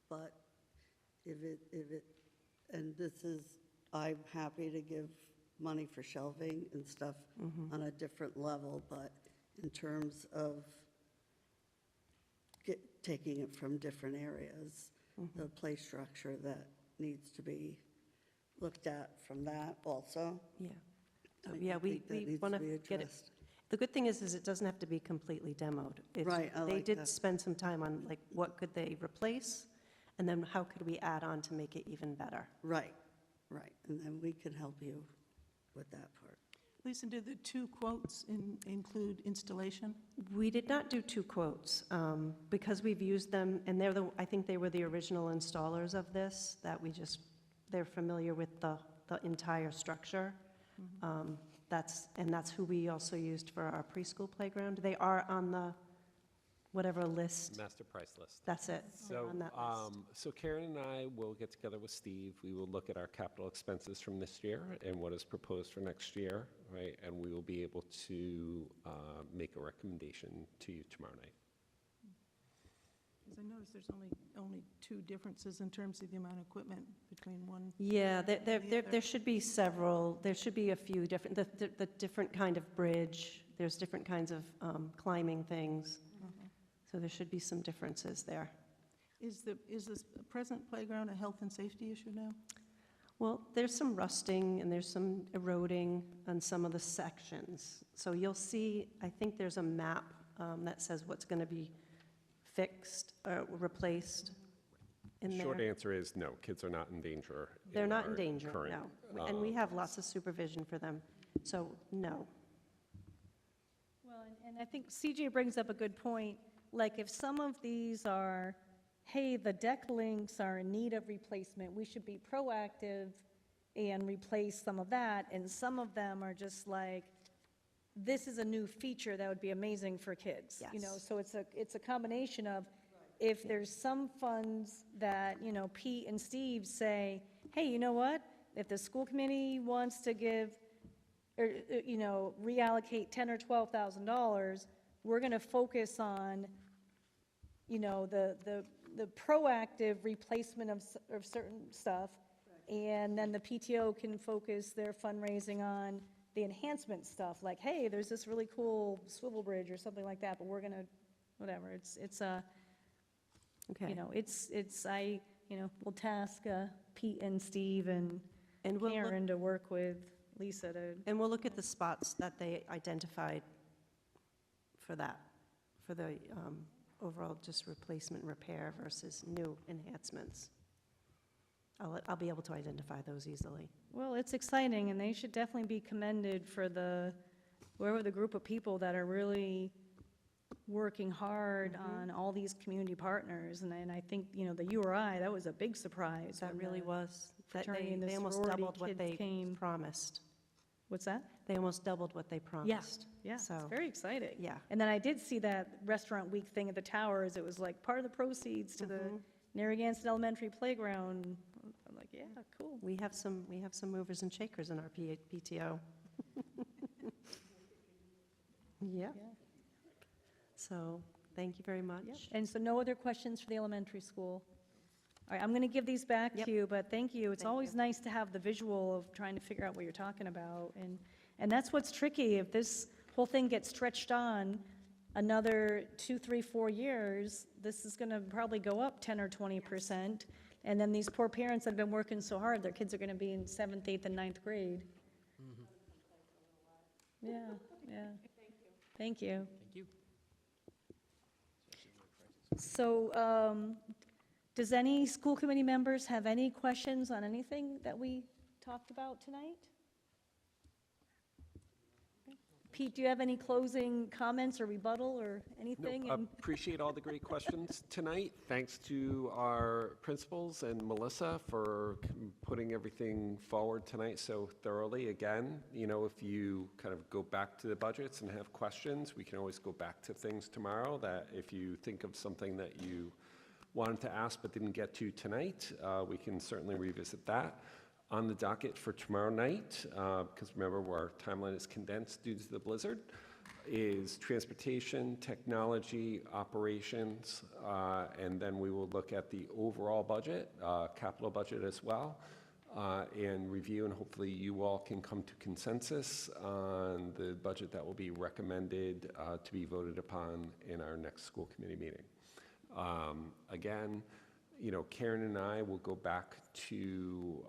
but if it, and this is, I'm happy to give money for shelving and stuff on a different level, but in terms of taking it from different areas, the play structure that needs to be looked at from that also. Yeah. So, I yeah, we think that needs want to be get it. addressed. The good thing is it doesn't have to be completely demoed. Right, I They like did that. spend some time on, like, what could they replace? And then how could we add on to make it even better? Right, and then we can help you with that part. Lisa, did the two quotes include installation? We did not do two quotes, because we've used them, and I think they were the original installers of this, that they're familiar with the entire structure. That's who we also used for our preschool playground. They are on the whatever list. Master price list. That's it. They're So, on that list. so Karen and I will get together with Steve. We will look at our capital expenses from this year and what is proposed for next year, right? And we will be able to make a recommendation to you tomorrow night. Because I noticed there's only two differences in terms of the amount of equipment between one. Yeah, the there should be several, there should be a few different, the different kind of bridge, there's different kinds of climbing things, so there should be some differences there. Is this present playground a health and safety issue now? Well, there's some rusting and there's some eroding on some of the sections. So you'll see, I think there's a map that says what's going to be fixed or replaced in there. Short answer is no, kids are not in danger. They're not in our danger, current, no. And we have lots of supervision for them, so no. well, and I think CJ brings up a good point. Like, if some of these are, hey, the deck links are in need of replacement, we should be proactive and replace some of that, and some of them are just like, this is a new feature that would be amazing for kids. Yes. So it's a combination of, if there's some funds that, Pete and Steve say, hey, you know what? If the school committee wants to give or, reallocate 10 or $12,000, we're going to focus on, the proactive replacement of certain stuff. And then the PTO can focus their fundraising on the enhancement stuff, like, hey, there's this really cool swivel bridge or something like that, but we're going to, whatever, Okay. we'll task Pete and Steve and And we'll look- Karen to work with Lisa to, And we'll look at the spots that they identified for that, for the overall just replacement repair versus new enhancements. I'll be able to identify those easily. well, it's exciting, and they should definitely be commended for whoever the group of people that are really working hard on all these community partners. And I think, the URI, that was a big surprise. That when really the was. That fraternity and the they almost sorority doubled what kids they came. promised. What's that? They almost doubled what they promised. Yeah, it's So, very exciting. yeah. And then I did see that Restaurant Week thing at the Towers. It was like part of the proceeds to the Narragansett Elementary Playground. I'm like, yeah, cool. We have some movers and shakers in our PTO. Yeah. So, thank you very much. Yep. And so no other questions for the elementary school? All right, I'm going to give these back Yep. to you, but thank you. It's Thank always you. nice to have the visual of trying to figure out what you're talking about. And that's what's tricky. If this whole thing gets stretched on another 2, 3, 4 years, this is going to probably go up 10 or 20%. And then these poor parents that have been working so hard, their kids are going to be in 7th, 8th, and 9th grade. Yeah, yeah. Thank you. Thank you. So, does any school committee members have any questions on anything that we talked about tonight? Pete, do you have any closing comments or rebuttal or anything? No, And- appreciate all the great questions tonight. Thanks to our principals and Melissa for putting everything forward tonight so thoroughly. Again, if you kind of go back to the budgets and have questions, we can always go back to things tomorrow, that if you think of something that you wanted to ask but didn't get to tonight, we can certainly revisit that. On the docket for tomorrow night, because remember, our timeline is condensed due to the blizzard, is transportation, technology, operations, and then we will look at the overall budget, capital budget as well, and review, and hopefully you all can come to consensus on the budget that will be recommended to be voted upon in our next school committee meeting. Again, Karen and I will go back to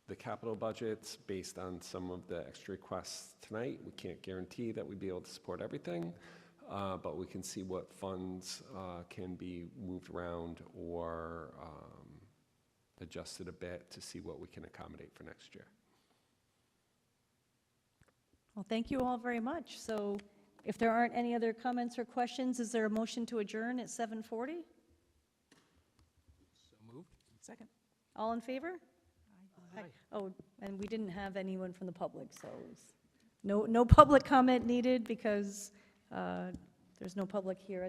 the capital budgets based on some of the extra requests tonight. We can't guarantee that we'd be able to support everything, but we can see what funds can be moved around or adjusted a bit to see what we can accommodate for next year. Well, thank you all very much. So if there aren't any other comments or questions, is there a motion to adjourn at 7:40? So moved. Second. All in favor? Aye. Oh, and we didn't have anyone from the public, so no public comment needed because there's no public here